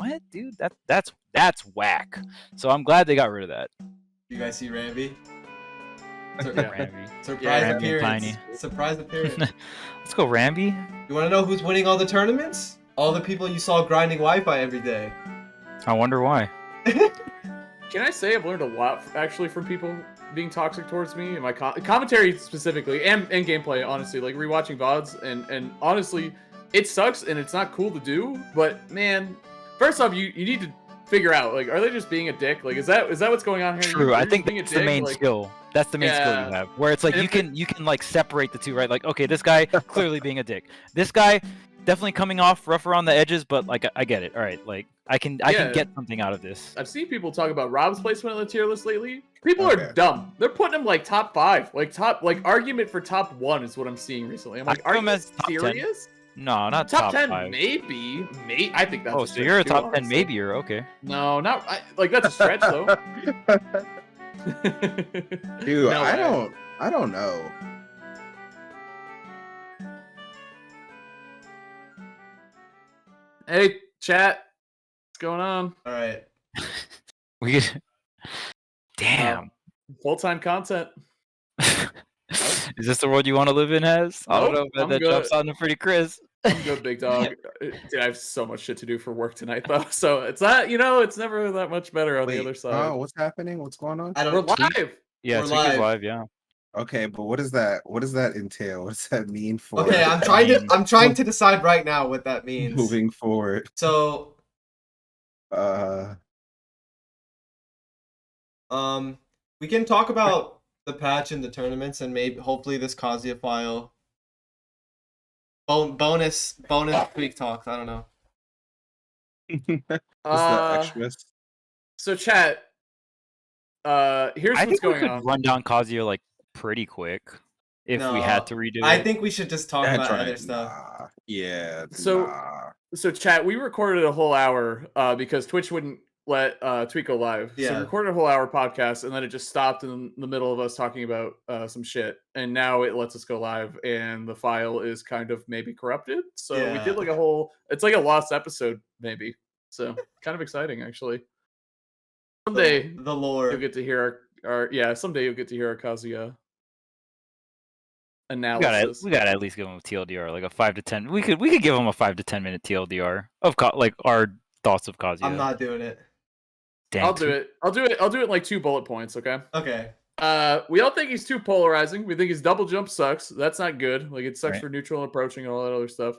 what, dude? That's whack. So I'm glad they got rid of that. You guys see Ramby? Ramby. Surprise Ramby appearance. Tiny. Surprise appearance. Let's go, Ramby. You want to know who's winning all the tournaments? All the people you saw grinding Wi-Fi every day. I wonder why. Can I say I've learned a lot actually from people being toxic towards me and my commentary specifically and gameplay, honestly, like rewatching VODs and honestly, it sucks and it's not cool to do, but man, first off, you need to figure out, like, are they just being a dick? Like, is that what's going on here? True, I think that's the main skill. That's the main skill you have, where it's like you can like separate the two, right? Like, okay, this guy clearly being a dick. This guy definitely coming off rough around the edges, but like I get it. All right, like I can get something out of this. I've seen people talk about Rob's placement on the tier list lately. People are dumb. They're putting him like top 5, like argument for top 1 is what I'm seeing recently. I'm like, are you serious? 10. No, not top 10. 5. Maybe. I think that's. Oh, so you're a top 10 maybe, or okay? No, not like that's a stretch though. Dude, no, I don't know. Hey, chat. What's going on? All right. We could. Damn. Full-time content. Is this the world you want to live in, Has? I don't know, man. That job sounded pretty crisp. I'm good, big dog. Dude, I have so much shit to do for work tonight, though. So it's not, it's never that much better on the other side. Oh, what's happening? What's going on? We're live. Yeah, Tweek is live. Yeah. Okay, but what does that entail? What does that mean for? Okay, I'm trying to decide right now what that means. Moving forward. So, we can talk about the patch and the tournaments, and maybe hopefully this Kazuya file. Bonus Tweek talks. I don't know. So chat. Here's what's going on. Run down Kazuya like pretty quick if we had to redo it. I think we should just talk about other stuff. Yeah. So chat, we recorded a whole hour because Twitch wouldn't let Tweek go live. Yeah. So we recorded a whole hour podcast and then it just stopped in the middle of us talking about some shit. And now it lets us go live and the file is kind of maybe corrupted. So we did like it's like a lost episode maybe. So kind of exciting actually. Someday the lore. You'll get to hear someday you'll get to hear our Kazuya analysis. We gotta at least give him a TLDR, like a 5 to 10. We could give him a 5 to 10 minute TLDR of like our thoughts of Kazuya. I'm not doing it. Damn. I'll do it in like 2 bullet points, okay? Okay. We all think he's too polarizing. We think his double jump sucks. That's not good. Like it sucks for neutral and approaching and all that other stuff.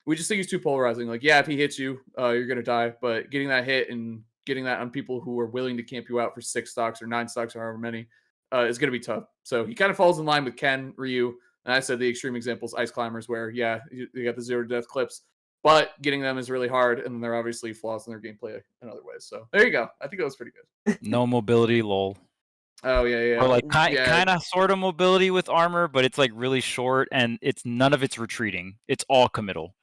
We just think he's too polarizing. Like, yeah, if he hits you, you're gonna die. But getting that hit and getting that on people who are willing to camp you out for 6 stocks or 9 stocks or however many is going to be tough. So he kind of falls in line with Ken, Ryu, and I said the extreme examples, Ice Climbers, where, you got the 0 to death clips, but getting them is really hard, and they're obviously flaws in their gameplay in other ways. So there you go. I think that was pretty good. No mobility, lol. Oh, yeah. Or like kind of sort of mobility with armor, but it's like really short, and none of it's retreating. It's all committal.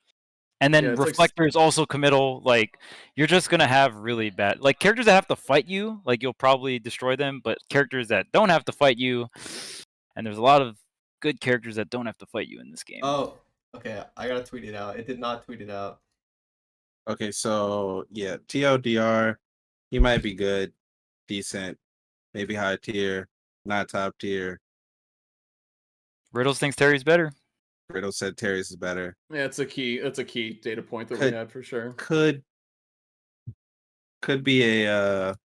And then Reflector is also committal. Like, you're just going to have really bad... Like, characters that have to fight you, like, you'll probably destroy them. But characters that don't have to fight you... And there's a lot of good characters that don't have to fight you in this game. Oh, okay. I got to tweet it out. It did not tweet it out. Okay, so, yeah. TLDR, he might be good. Decent. Maybe high tier. Not top tier. Riddles thinks Terry's better. Riddle said Terry's is better. Yeah, it's a key data point that we had for sure. Could be a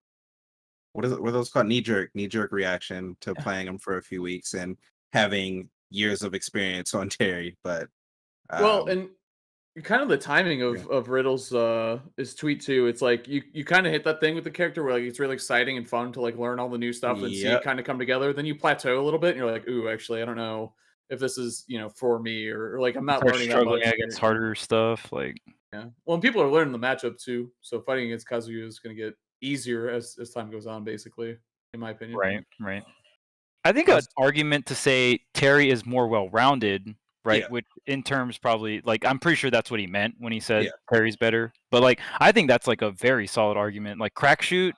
what are those called? Knee jerk reaction to playing him for a few weeks and having years of experience on Terry. But and kind of the timing of Riddle's his tweet too. It's like you kind of hit that thing with the character where like it's really exciting and fun to like learn all the new stuff and see it kind of come together. Then you plateau a little bit and you're like, ooh, actually, I don't know if this is, for me or like I'm not learning that much. Against harder stuff, like well, and people are learning the matchup too. So fighting against Kazuya is going to get easier as time goes on, basically, in my opinion. Right. I think an argument to say Terry is more well-rounded, right? Yeah. Which in terms probably like I'm pretty sure that's what he meant when he said Terry's better. But like I think that's like a very solid argument. Like crack shoot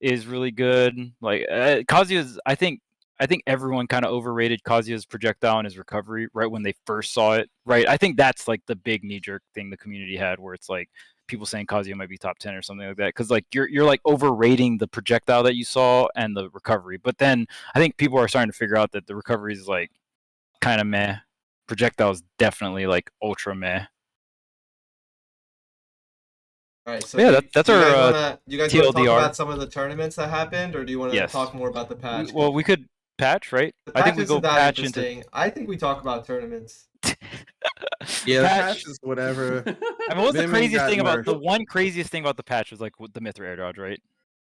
is really good. Like Kazuya's, I think everyone kind of overrated Kazuya's projectile and his recovery right when they first saw it. Right. I think that's like the big knee-jerk thing the community had where it's like people saying Kazuya might be top 10 or something like that, because like you're like overrating the projectile that you saw and the recovery. But then I think people are starting to figure out that the recovery is like kind of meh. Projectile is definitely like ultra meh. All right, so Yeah, that's you our guys want to talk TLDR. about some of the tournaments that happened, or do you want to Yes. talk more about the patch? Well, we could patch, right? The I think patch we go isn't that patch interesting. I think we talk about tournaments. Yeah, the patch. patch is whatever. I mean, what's the Min craziest got thing about the nerfed. one craziest thing about the patch was like the Mithra air dodge, right?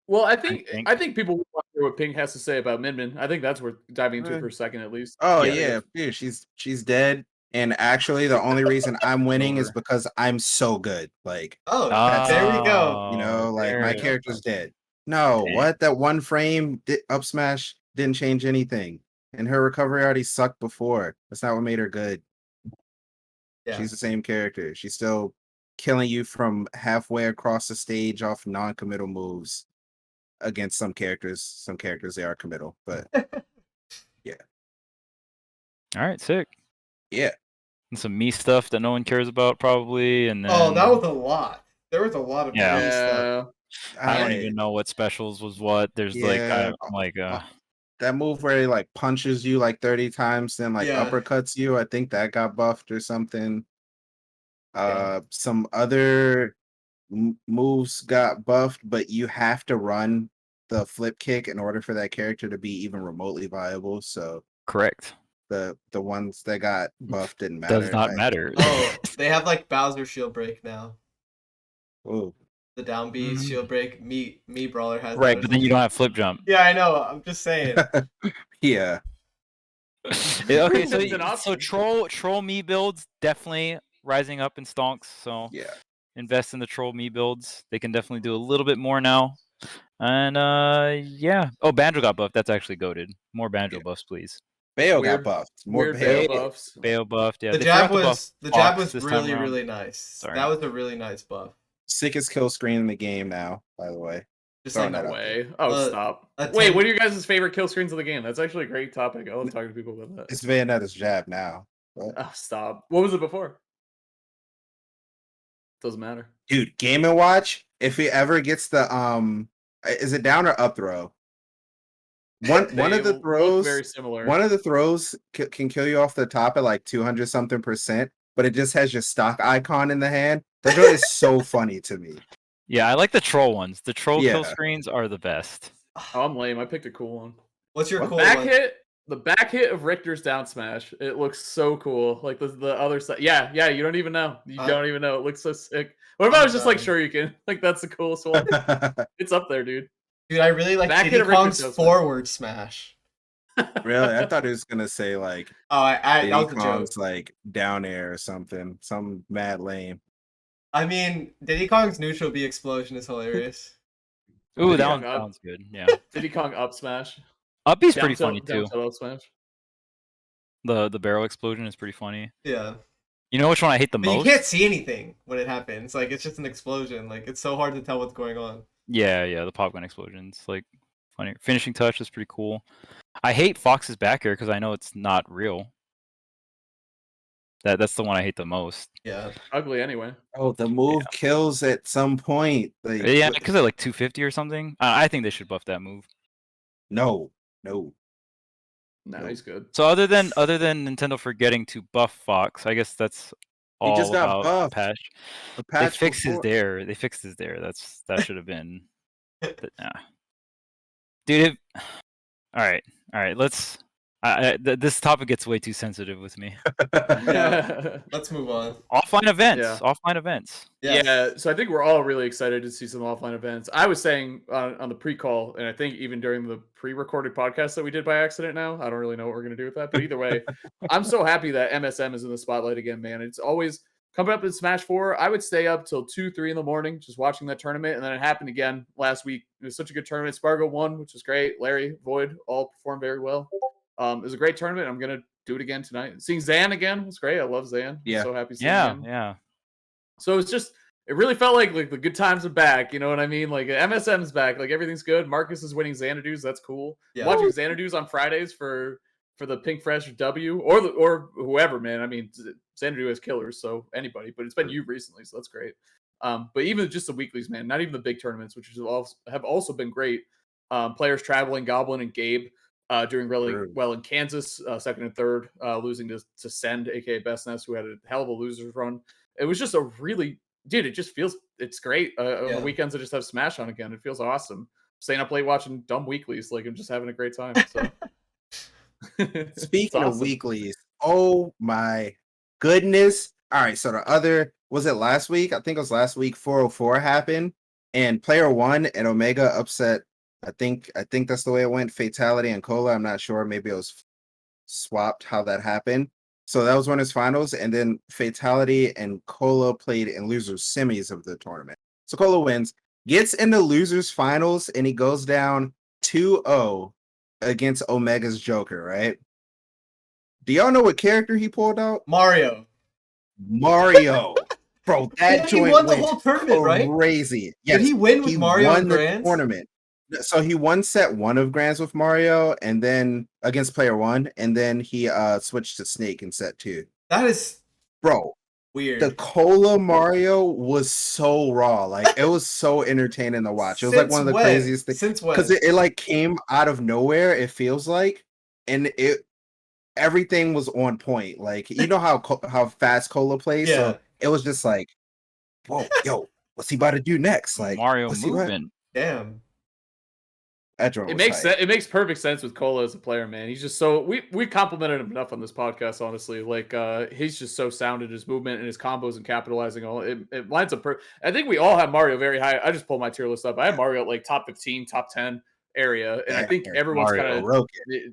Well, I think. think people want to hear what Ping has to say about Min. I think that's worth diving into for a second at least. Oh Yeah. yeah, dude, she's dead. And actually, the only reason I'm winning is because I'm so good. Like, Oh, that's there we go. you know, like my there. character's dead. No, Dang. what? That one frame up smash didn't change anything, and her recovery already sucked before. That's not what made her good. Yeah. She's the same character. She's still killing you from halfway across the stage off non-committal moves. Against some characters they are committal, but yeah. All right, sick. Yeah. And some me stuff that no one cares about probably, and then Oh, that was a lot. There was a lot of Yeah. me stuff. I don't even know what specials was what. There's like I'm like that move where he like punches you like 30 times, then like uppercuts you. I think that got buffed or something. Some other moves got buffed, but you have to run the flip kick in order for that character to be even remotely viable. So correct. The ones that got buffed didn't matter. Does not matter. Oh, they have like Bowser shield break now. Oh. The down B shield break. Me brawler has right, but then you don't have flip jump. Yeah, I know. I'm just saying. Yeah. Okay, so troll me builds definitely rising up in stonks. So yeah, invest in the troll me builds. They can definitely do a little bit more now. And yeah. Oh, Banjo got buffed. That's actually goated. More Banjo buffs, please. Bayo got buffed. More Bayo buffs. Bayo buffed. Yeah. The jab was really nice. Sorry. That was a really nice buff. Sickest kill screen in the game now, by the way. Just like no way. Oh, stop. Wait, what are your guys' favorite kill screens of the game? That's actually a great topic. I love talking to people about that. It's Bayonetta's jab now. What? Oh, stop. What was it before? Doesn't matter. Dude, Game & Watch, if he ever gets the is it down or up throw? One of the throws very similar. One of the throws can kill you off the top at like 200 something %, but it just has your stock icon in the hand. That joke is so funny to me. Yeah, I like the troll ones. The troll kill screens are the best. Oh, I'm lame. I picked a cool one. What's your cool back one? hit? The back hit of Richter's down smash. It looks so cool. Like the other side. Yeah. You don't even know. You don't even know. It looks so sick. What if I was just like Shoryuken? Like that's the coolest one. It's up there, dude. Dude, I really like Diddy Kong's forward smash. Really? I thought he was gonna say like Diddy Kong's like down air or something. Some mad lame. I mean, Diddy Kong's neutral B explosion is hilarious. Ooh, that one sounds good. Yeah. Diddy Kong up smash. Up B's pretty funny too. Up smash. The barrel explosion is pretty funny. Yeah. You know which one I hate the most? You can't see anything when it happens. Like it's just an explosion. Like it's so hard to tell what's going on. Yeah, the popgun explosions. Like funny. Finishing touch is pretty cool. I hate Fox's back air because I know it's not real. That's the one I hate the most. Yeah. Ugly anyway. Oh, the move kills at some point. Like, yeah, because they're like 250 or something. I think they should buff that move. No. No, he's good. So other than Nintendo forgetting to buff Fox, I guess that's all he just got about buffed. patch. They fixed his dare. They fixed his dare. That should have been. Dude. All right. Let's. This topic gets way too sensitive with me. Yeah. Let's move on. Offline events. Yeah. Offline events. Yes. Yeah. So I think we're all really excited to see some offline events. I was saying on the pre-call, and I think even during the pre-recorded podcast that we did by accident now, I don't really know what we're going to do with that. But either way, I'm so happy that MSM is in the spotlight again, man. It's always coming up in Smash 4. I would stay up till 2, 3 in the morning just watching that tournament. And then it happened again last week. It was such a good tournament. Spargo won, which was great. Larry, Void, all performed very well. It was a great tournament. I'm gonna do it again tonight. Seeing Zan again was great. I love Zan. Yeah, I'm so happy seeing him. Yeah. So it's just, it really felt like the good times are back. You know what I mean? Like MSM's back. Like everything's good. Marcus is winning Xanadu's. That's cool. Yeah. Watching Xanadu's on Fridays for the PinkFresh W or whoever, man. I mean, Xanadu has killers, so anybody. But it's been you recently, so that's great. But even just the weeklies, man, not even the big tournaments, which have also been great. Players traveling, Goblin and Gabe doing really well in Kansas, second and third, losing to Send, aka Best Nest, who had a hell of a losers run. It was just a really, dude, it just feels, it's great. On the weekends, I just have Smash on again. It feels awesome. Staying up late watching dumb weeklies, like I'm just having a great time. So, speaking of weeklies, oh my goodness! All right, so the other was it last week? I think it was last week. 404 happened, and player 1 and Omega upset. I think that's the way it went. Fatality and Cola. I'm not sure. Maybe it was swapped how that happened. So that was winners finals, and then Fatality and Cola played in losers semis of the tournament. So Cola wins, gets into losers finals, and he goes down 2-0 against Omega's Joker, right? Do y'all know what character he pulled out? Mario. Bro, that joint he won the whole tournament, right? Crazy. Yes, did he win with Mario won in the Grands? Tournament. So he won set 1 of Grands with Mario, and then against player 1, and then he switched to Snake in set 2. That is weird. The Cola Mario was so raw. Like it was so entertaining to watch. It was like one of the craziest things. Since when? Because it like came out of nowhere, it feels like, and everything was on point. Like you know how fast Cola plays. Yeah. So it was just like, whoa, yo, what's he about to do next? Like Mario movement. Damn. It makes sense. It makes perfect sense with Cola as a player, man. He's just so we complimented him enough on this podcast, honestly. Like he's just so sound in his movement and his combos and capitalizing all. It lines up. I think we all have Mario very high. I just pulled my tier list up. I have Mario at like top 15, top 10 area, and I think everyone's kind of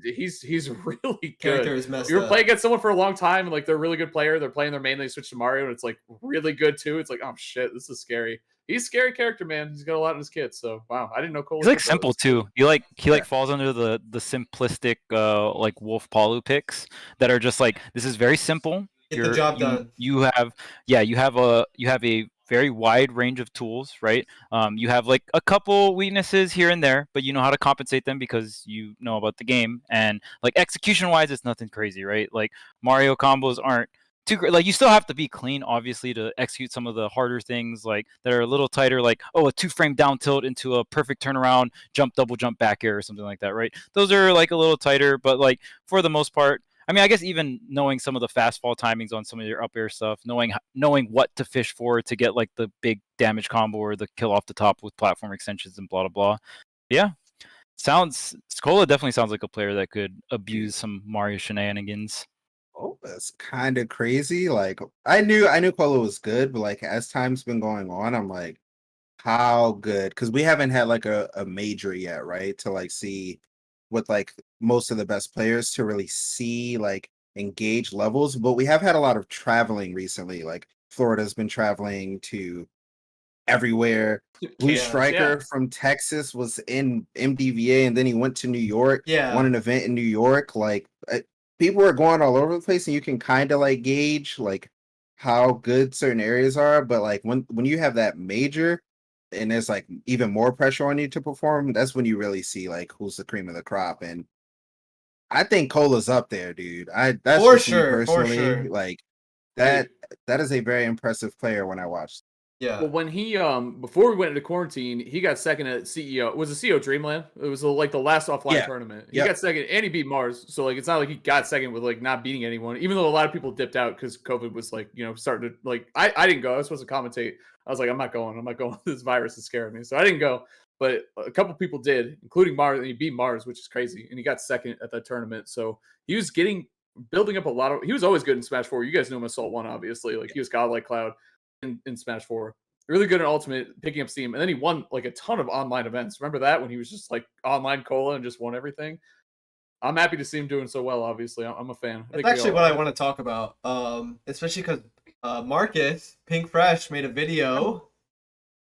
he's really good. You were playing against someone for a long time, and like they're a really good player. They're playing their main, they switch to Mario, and it's like really good too. It's like, oh shit, this is scary. He's a scary character, man. He's got a lot in his kit. So wow, I didn't know Cole. He's like simple too. He falls under the simplistic like Wolf Palu picks that are just like, this is very simple. Get the job done. You have a very wide range of tools, right? You have like a couple weaknesses here and there, but you know how to compensate them because you know about the game. And like execution wise, it's nothing crazy, right? Like Mario combos aren't too great. Like you still have to be clean, obviously, to execute some of the harder things like that are a little tighter, like a 2-frame down tilt into a perfect turnaround, double jump back air or something like that, right? Those are like a little tighter, but like for the most part, I mean, I guess even knowing some of the fast fall timings on some of your up air stuff, knowing what to fish for to get like the big damage combo or the kill off the top with platform extensions and blah blah blah. Yeah, Scola definitely sounds like a player that could abuse some Mario shenanigans. Oh, that's kind of crazy. Like I knew Cola was good, but like as time's been going on, I'm like, how good? Because we haven't had like a major yet, right? To like see with like most of the best players to really see like engage levels. But we have had a lot of traveling recently. Like Florida's been traveling to everywhere. Blue Striker from Texas was in MDVA, and then he went to New York. Won an event in New York. Like people are going all over the place, and you can kind of like gauge like how good certain areas are. But like when you have that major and there's like even more pressure on you to perform, that's when you really see like who's the cream of the crop. And I think Cola's up there, dude. That's for just sure, me personally. For sure. Like that is a very impressive player when I watched. Yeah. Well, when he before we went into quarantine, he got second at CEO. It was a CEO Dreamland. It was like the last offline tournament. He got second, and he beat Mars. So like, it's not like he got second with like not beating anyone. Even though a lot of people dipped out because COVID was like starting to like. I didn't go. I was supposed to commentate. I was like, I'm not going. This virus is scaring me, so I didn't go. But a couple people did, including Mars, and he beat Mars, which is crazy. And he got second at that tournament. So he was building up a lot of. He was always good in Smash 4. You guys know him Assault 1, obviously. Like he was godlike Cloud in Smash 4. Really good in Ultimate, picking up steam. And then he won like a ton of online events. Remember that when he was just like online Cola and just won everything? I'm happy to see him doing so well, obviously. I'm a fan. That's actually what I want to talk about. Especially because Marcus, PinkFresh, made a video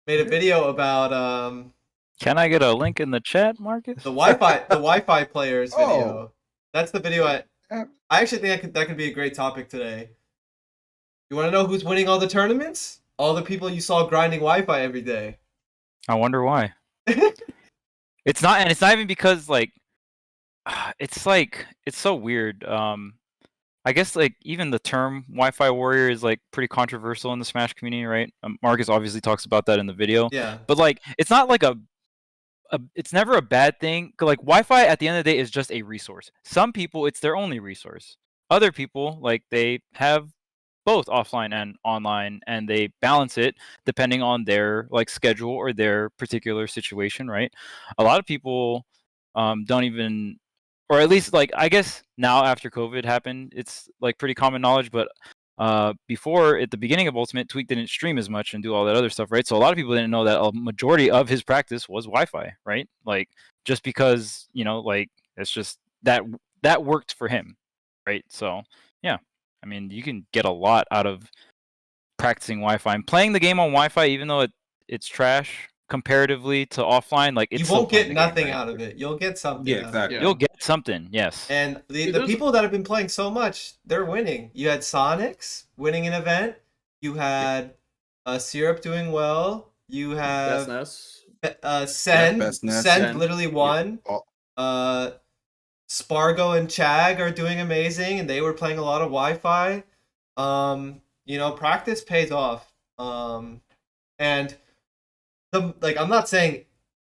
about Can I get a link in the chat, Marcus? The Wi-Fi players video. That's the video I actually think that could be a great topic today. You want to know who's winning all the tournaments? All the people you saw grinding Wi-Fi every day. I wonder why. It's not even because like it's so weird. I guess like even the term Wi-Fi warrior is like pretty controversial in the Smash community, right? Marcus obviously talks about that in the video. Yeah. But like it's not like it's never a bad thing. Like Wi-Fi at the end of the day is just a resource. Some people it's their only resource. Other people like they have both offline and online and they balance it depending on their like schedule or their particular situation, right? A lot of people don't even, or at least like I guess now after COVID happened, it's like pretty common knowledge, but before at the beginning of Ultimate, Tweek didn't stream as much and do all that other stuff, right? So a lot of people didn't know that a majority of his practice was Wi-Fi, right? Like just because, you know, like it's just that worked for him, right? So yeah, I mean, you can get a lot out of practicing Wi-Fi and playing the game on Wi-Fi, even though it's trash comparatively to offline. Like it's you won't get nothing out of it. You'll get something. Yeah, exactly. You'll get something. Yes. And the people that have been playing so much, they're winning. You had Sonics winning an event. You had Syrup doing well. You have Sen literally won. Spargo and Chag are doing amazing, and they were playing a lot of Wi-Fi. You know, practice pays off. And I'm not saying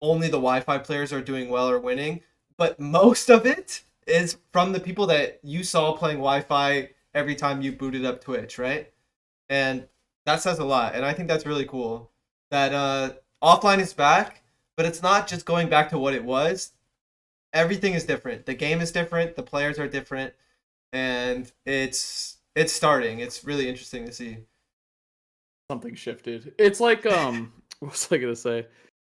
only the Wi-Fi players are doing well or winning, but most of it is from the people that you saw playing Wi-Fi every time you booted up Twitch, right? And that says a lot, and I think that's really cool. That offline is back, but it's not just going back to what it was. Everything is different. The game is different. The players are different, and it's starting. It's really interesting to see. Something shifted. It's like what was I gonna say?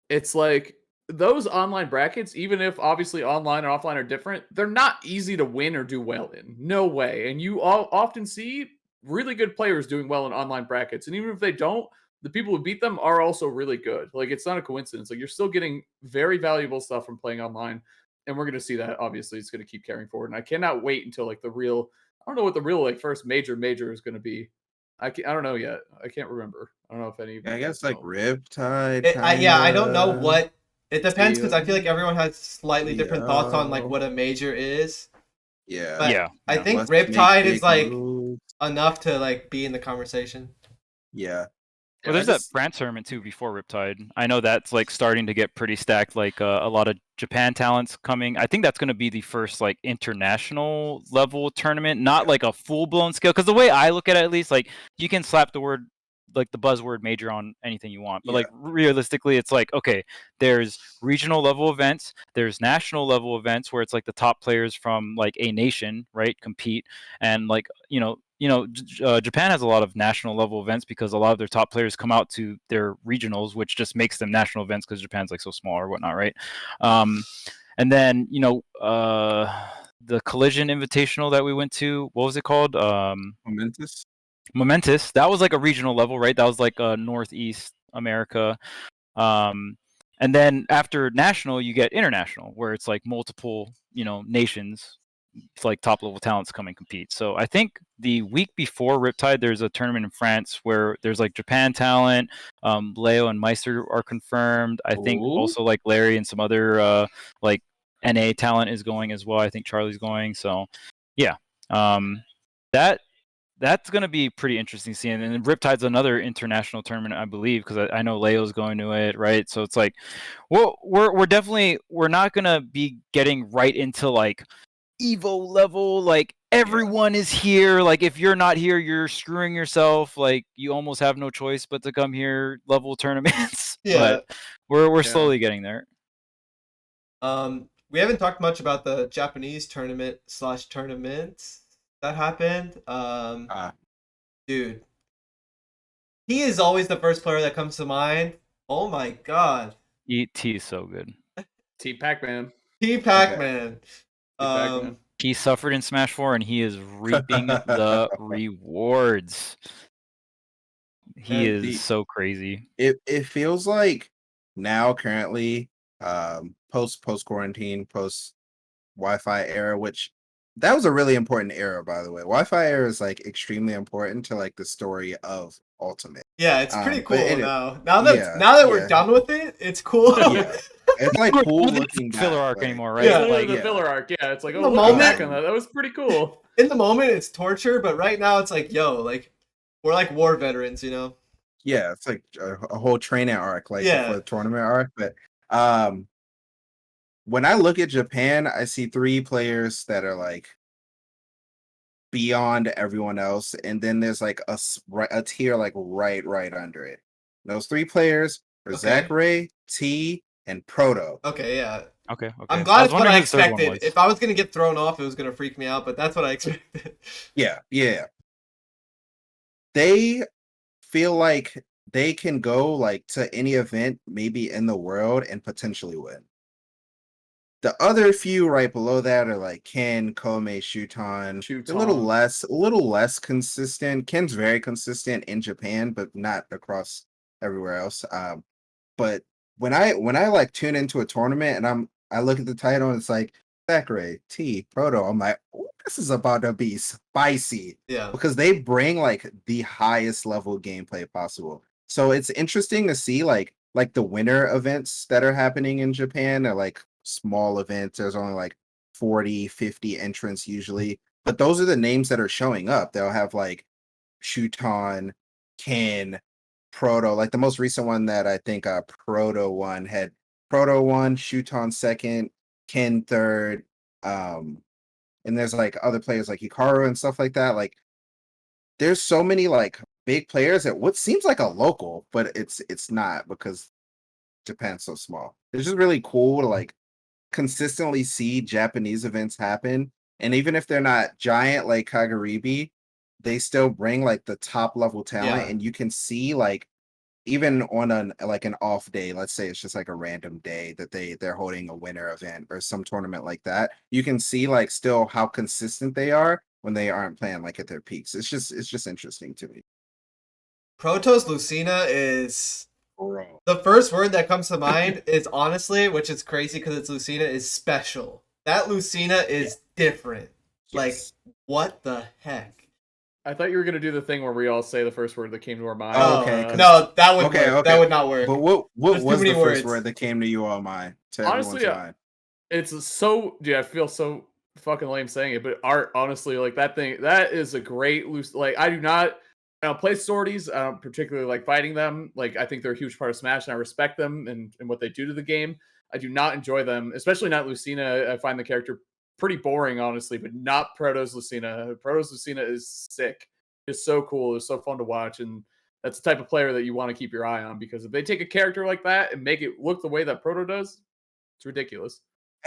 It's like those online brackets, even if obviously online and offline are different, they're not easy to win or do well in. No way. And you often see really good players doing well in online brackets, and even if they don't, the people who beat them are also really good. Like it's not a coincidence. Like you're still getting very valuable stuff from playing online. And we're going to see that, obviously, it's going to keep carrying forward. And I cannot wait until, like, the real... I don't know what the real, like, first major is going to be. I don't know yet. I can't remember. I don't know if any of you... I guess, like, Riptide. Yeah, I don't know what... It depends, because I feel like everyone has slightly different thoughts on, like, what a major is. Yeah. But I think Riptide is, like, enough to, like, be in the conversation. Yeah. Well, there's that France tournament too before Riptide. I know that's like starting to get pretty stacked. Like a lot of Japan talents coming. I think that's going to be the first like international level tournament, not like a full blown scale. Because the way I look at it, at least, like you can slap the word like the buzzword major on anything you want, but like realistically, it's like okay, there's regional level events, there's national level events where it's like the top players from like a nation, right, compete, and like Japan has a lot of national level events because a lot of their top players come out to their regionals, which just makes them national events because Japan's like so small or whatnot, right? And then the Collision Invitational that we went to, what was it called? Momentous. That was like a regional level, right? That was like Northeast America. And then after national, you get international, where it's like multiple, nations. It's like top level talents come and compete. So I think the week before Riptide, there's a tournament in France where there's like Japan talent, Leo and Meister are confirmed. I think also like Larry and some other like NA talent is going as well. I think Charlie's going. So yeah, that's going to be pretty interesting seeing. And Riptide's another international tournament, I believe, because I know Leo's going to it, right? So it's like, well, we're not going to be getting right into like Evo level, like everyone is here. Like if you're not here, you're screwing yourself. Like you almost have no choice but to come here level tournaments. But we're slowly getting there. We haven't talked much about the Japanese tournaments that happened. Dude, he is always the first player that comes to mind. Oh my god, T is so good. T Pac-Man. He suffered in Smash 4 and he is reaping the rewards. He is so crazy. It feels like now currently post quarantine, post Wi-Fi era, which that was a really important era, by the way. Wi-Fi era is like extremely important to like the story of Ultimate. Yeah, it's pretty cool now. Now that we're done with it, it's cool. It's like cool Well, looking filler back, arc like, anymore, right? Yeah. Like, the filler arc. Yeah, it's like, In oh, the looking back moment- on that, that was pretty cool. In the moment, it's torture, but right now it's like, yo, like we're like war veterans, you know? yeah, it's like a whole training arc, like Yeah. for the tournament arc. But when I look at Japan, I see 3 players that are like beyond everyone else, and then there's like a tier like right under it. Those 3 players are Okay. Zach Ray, T, and Proto. Okay, yeah. okay. I'm I glad was it's what wondering I who the third one expected. was. If I was gonna get thrown off, it was gonna freak me out, but that's what I expected. Yeah. They feel like they can go like to any event maybe in the world and potentially win. The other few right below that are like Ken, Kome, Shuton. They're a little less consistent. Ken's very consistent in Japan, but not across everywhere else. But when I like tune into a tournament and I look at the title and it's like Sakurai, T, Proto, I'm like, oh, this is about to be spicy. Yeah. Because they bring like the highest level gameplay possible. So it's interesting to see like the winter events that are happening in Japan are like small events. There's only like 40, 50 entrants usually. But those are the names that are showing up. They'll have like Shuton, Ken, Proto. Like the most recent one that I think Proto won had Proto won, Shuton second, Ken third. And there's like other players like Hikaru and stuff like that. Like there's so many like big players at what seems like a local, but it's not because Japan's so small. It's just really cool to like consistently see Japanese events happen. And even if they're not giant like Kagaribi, they still bring like the top level talent. Yeah. And you can see like even on an off day, let's say it's just like a random day that they're holding a winter event or some tournament like that, you can see like still how consistent they are when they aren't playing like at their peaks. It's just interesting to me. Protoss Lucina is Bro. the first word that comes to mind is honestly, which is crazy because it's Lucina, is special. That Lucina is different. Like, Yes. what the heck? I thought you were gonna do the thing where we all say the first word that came to our mind. Oh, okay, 'cause- no, that would Okay, work. okay. That would not work. But what There's too was many the first words. word that came to you on mind? To Honestly, everyone's mind? It's so, dude, I feel so fucking lame saying it, but art, honestly, like that thing, that is a great loose. Like I don't play sorties. I don't particularly like fighting them. Like I think they're a huge part of Smash, and I respect them and what they do to the game. I do not enjoy them, especially not Lucina. I find the character pretty boring, honestly, but not Protoss Lucina. Protoss Lucina is sick. It's so cool. It's so fun to watch, and that's the type of player that you want to keep your eye on because if they take a character like that and make it look the way that Proto does, it's ridiculous.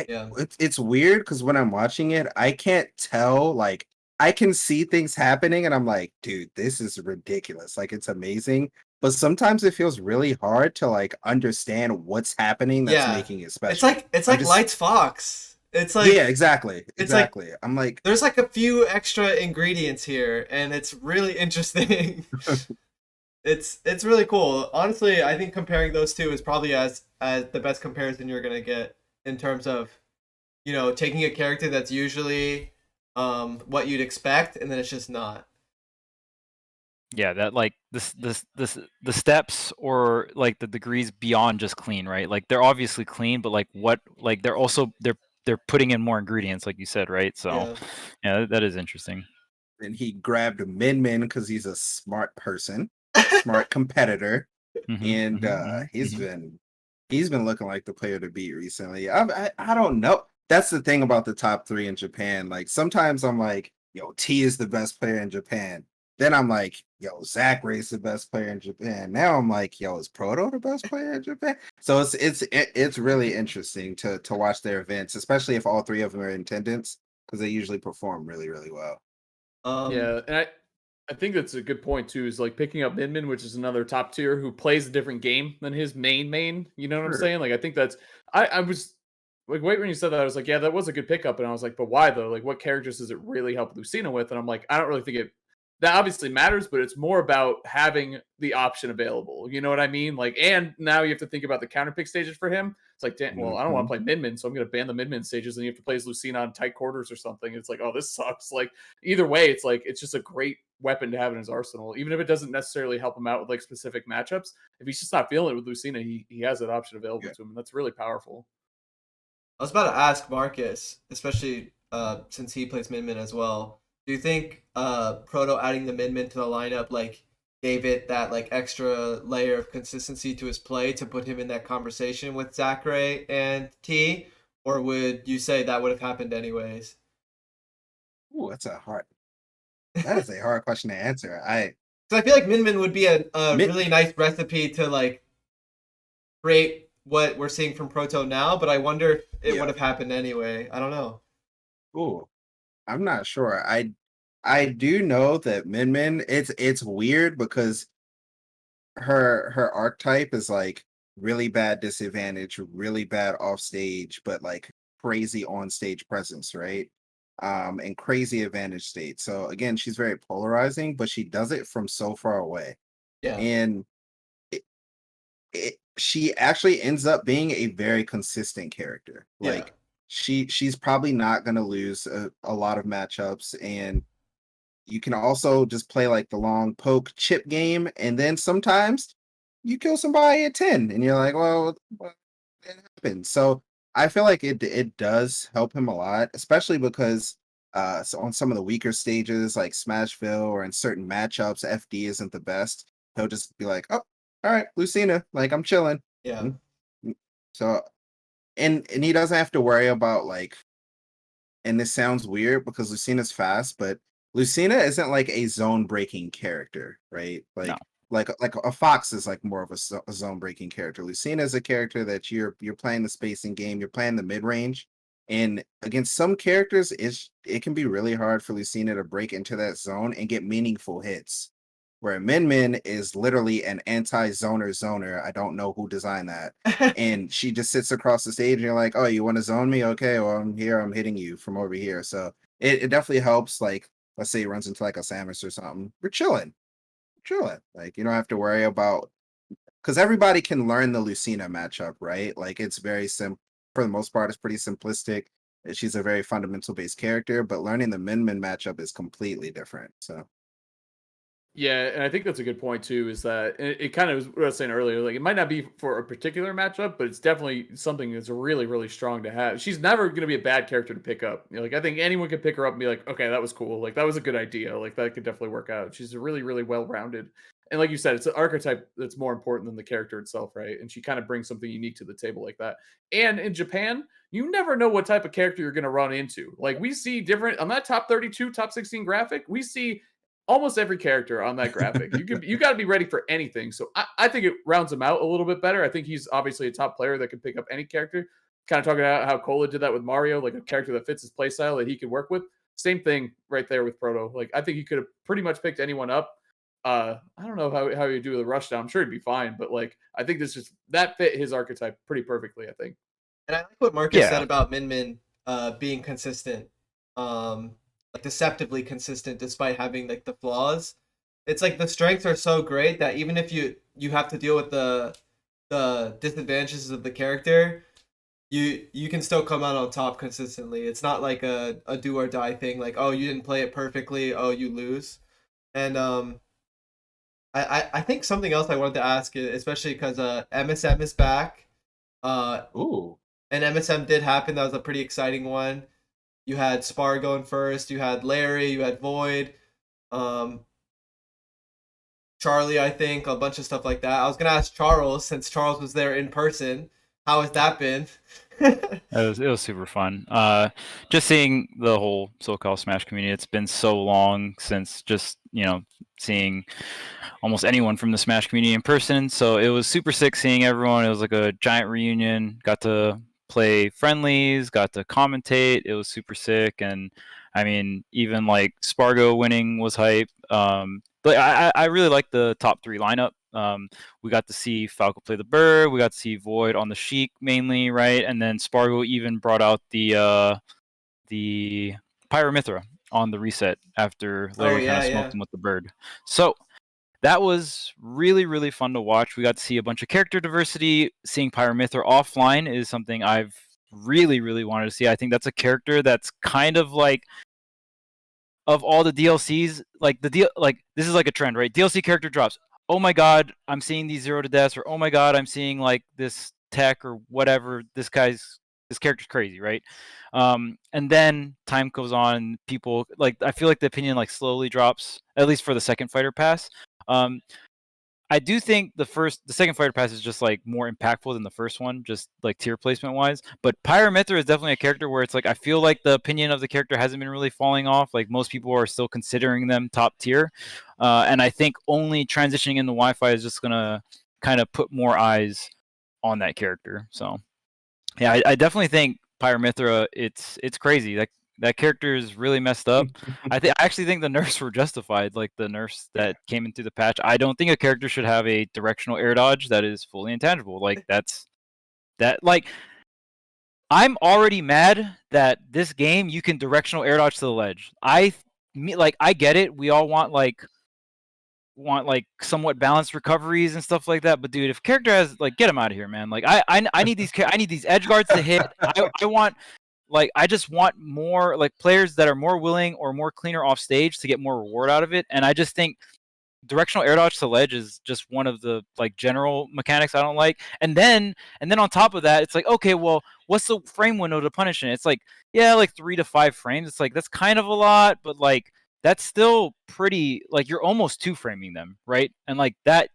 Yeah. It's weird because when I'm watching it, I can't tell. Like, I can see things happening, and I'm like, dude, this is ridiculous. Like, it's amazing. But sometimes it feels really hard to like understand what's happening that's making it special. It's like Lights Fox. It's like yeah, exactly. I'm like, there's like a few extra ingredients here, and it's really interesting. It's really cool. Honestly, I think comparing those two is probably as the best comparison you're gonna get in terms of, you know, taking a character that's usually what you'd expect, and then it's just not. Yeah, that like the steps or like the degrees beyond just clean, right? Like they're obviously clean, but like what like they're putting in more ingredients, like you said, right? So yeah, that is interesting. and he grabbed Min because he's a smart person, smart competitor, and he's been looking like the player to beat recently. I don't know. That's the thing about the top 3 in Japan. Like sometimes I'm like, yo, T is the best player in Japan. Then I'm like, yo, Zach Ray's the best player in Japan. Now I'm like, yo, is Proto the best player in Japan? So it's really interesting to watch their events, especially if all 3 of them are in attendance, because they usually perform really, really well. Yeah, and I think that's a good point too. Is like picking up Min, which is another top tier who plays a different game than his main. You know what I'm saying? Like I think that's I was like, wait, when you said that, I was like, yeah, that was a good pickup, and I was like, but why though? Like, what characters does it really help Lucina with? And I'm like, I don't really think it that obviously matters, but it's more about having the option available. You know what I mean? Like, and now you have to think about the counter pick stages for him. It's like, damn, well, I don't want to play mid-min, so I'm going to ban the mid-min stages, and you have to play as Lucina on tight quarters or something. It's like, oh, this sucks. Like, either way, it's like, it's just a great weapon to have in his arsenal, even if it doesn't necessarily help him out with like specific matchups. If he's just not feeling it with Lucina, he has that option available to him, and that's really powerful. I was about to ask Marcus, especially since he plays mid-min as well. Do you think Proto adding the mid-min to the lineup like gave it that like extra layer of consistency to his play to put him in that conversation with Zachary and T, or would you say that would have happened anyways? Ooh, that is a hard question to answer. Because I feel like mid-min would be a really nice recipe to like create what we're seeing from Proto now, but I wonder if it would have happened anyway. I don't know. Ooh, I'm not sure. I do know that Min it's weird because her archetype is like really bad disadvantage, really bad off stage, but like crazy on stage presence, right? And crazy advantage state. So again, she's very polarizing, but she does it from so far away. Yeah. And she actually ends up being a very consistent character. Like she's probably not going to lose a lot of matchups, and you can also just play like the long poke chip game, and then sometimes you kill somebody at 10 and you're like, well, it happened. So I feel like it does help him a lot, especially because so on some of the weaker stages like Smashville or in certain matchups, FD isn't the best. He'll just be like, oh, all right, Lucina, like I'm chilling. Yeah. So and he doesn't have to worry about like, and this sounds weird because Lucina's fast, but Lucina isn't like a zone breaking character, right? Like No. like a Fox is like more of a zone breaking character. Lucina is a character that you're playing the spacing game, you're playing the mid range, and against some characters, it can be really hard for Lucina to break into that zone and get meaningful hits. Where Min is literally an anti-zoner. I don't know who designed that. And she just sits across the stage and you're like, oh, you want to zone me? Okay, well, I'm here. I'm hitting you from over here. So it definitely helps. Like, let's say he runs into like a Samus or something. We're chilling. Like, you don't have to worry about, because everybody can learn the Lucina matchup, right? Like, it's very simple. For the most part, it's pretty simplistic. She's a very fundamental based character, but learning the Min matchup is completely different. So. Yeah, and I think that's a good point too, is that it kind of was what I was saying earlier, like it might not be for a particular matchup, but it's definitely something that's really, really strong to have. She's never going to be a bad character to pick up. You know, like I think anyone could pick her up and be like, okay, that was cool. Like that was a good idea. Like that could definitely work out. She's really, really well-rounded. And like you said, it's an archetype that's more important than the character itself, right? And she kind of brings something unique to the table like that. And in Japan, you never know what type of character you're going to run into. Like we see different on that top 32, top 16 graphic, we see almost every character on that graphic. You got to be ready for anything. So I think it rounds him out a little bit better. I think he's obviously a top player that can pick up any character. Kind of talking about how Cola did that with Mario, like a character that fits his playstyle that he could work with. Same thing right there with Proto. Like I think he could have pretty much picked anyone up. I don't know how you do the rushdown. I'm sure he'd be fine, but like I think this just that fit his archetype pretty perfectly. I think. And I like what Marcus said about Min being consistent. Like deceptively consistent despite having like the flaws. It's like the strengths are so great that even if you have to deal with the disadvantages of the character, you can still come out on top consistently. It's not like a do or die thing, like, oh, you didn't play it perfectly, oh, you lose. And I think something else I wanted to ask, especially because MSM is back. Ooh. And MSM did happen. That was a pretty exciting one. You had Spar going first. You had Larry. You had Void. Charlie, I think. A bunch of stuff like that. I was going to ask Charles, since Charles was there in person. How has that been? It was super fun. Just seeing the whole SoCal Smash community. It's been so long since just, seeing almost anyone from the Smash community in person. So it was super sick seeing everyone. It was like a giant reunion. Got to play friendlies, got to commentate. It was super sick. And I mean, even like Spargo winning was hype. But I really like the top 3 lineup. We got to see Falco play the bird. We got to see Void on the Sheik mainly, right? And then Spargo even brought out the Pyromithra on the reset after Larry kind of smoked him with the bird. So that was really, really fun to watch. We got to see a bunch of character diversity. Seeing Pyramithra offline is something I've really, really wanted to see. I think that's a character that's kind of like, of all the DLCs, like this is like a trend, right? DLC character drops. Oh my god, I'm seeing these 0 to deaths, or oh my god, I'm seeing like this tech or whatever. This character's crazy, right? And then time goes on, people like, I feel like the opinion like slowly drops, at least for the second fighter pass. I do think the second fighter pass is just like more impactful than the first one, just like tier placement wise. But Pyramithra is definitely a character where it's like, I feel like the opinion of the character hasn't been really falling off. Like most people are still considering them top tier, and I think only transitioning into Wi-Fi is just gonna kind of put more eyes on that character. So yeah, I definitely think Pyramithra, it's crazy. That character is really messed up. I actually think the nerfs were justified, like the nerfs that came into the patch. I don't think a character should have a directional air dodge that is fully intangible. Like like I'm already mad that this game you can directional air dodge to the ledge. I get it. We all want like somewhat balanced recoveries and stuff like that. But dude, if character has like, get him out of here, man. Like I need these edge guards to hit. I want. Like, I just want more like players that are more willing or more cleaner off stage to get more reward out of it. And I just think directional air dodge to ledge is just one of the like general mechanics I don't like. And then on top of that, it's like, okay, well, what's the frame window to punish it? It's like, yeah, like 3 to 5 frames. It's like, that's kind of a lot, but like that's still pretty, like you're almost 2 framing them, right? And like that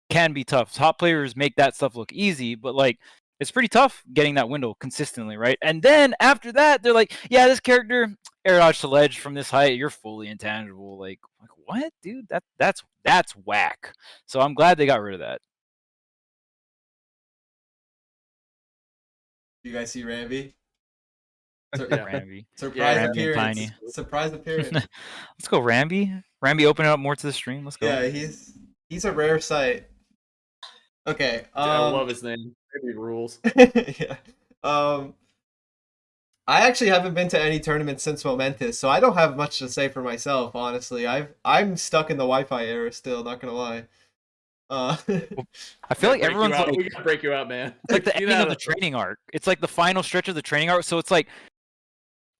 can be tough. Top players make that stuff look easy, but like it's pretty tough getting that window consistently, right? And then after that, they're like, yeah, this character air dodge to ledge from this height, you're fully intangible. Like what, dude? That's whack. So I'm glad they got rid of that. You guys see Ramby? Ramby. Surprise Ramby appearance. Tiny. Surprise appearance. Let's go, Ramby. Ramby, open it up more to the stream. Let's go. Yeah, he's a rare sight. Okay. I love his name. Maybe rules. Yeah. I actually haven't been to any tournaments since Momentous, so I don't have much to say for myself. Honestly, I'm stuck in the Wi-Fi era still. Not gonna lie. I feel like everyone's like, we gotta break you out, man. It's like the ending of the training arc. It's like the final stretch of the training arc. So it's like,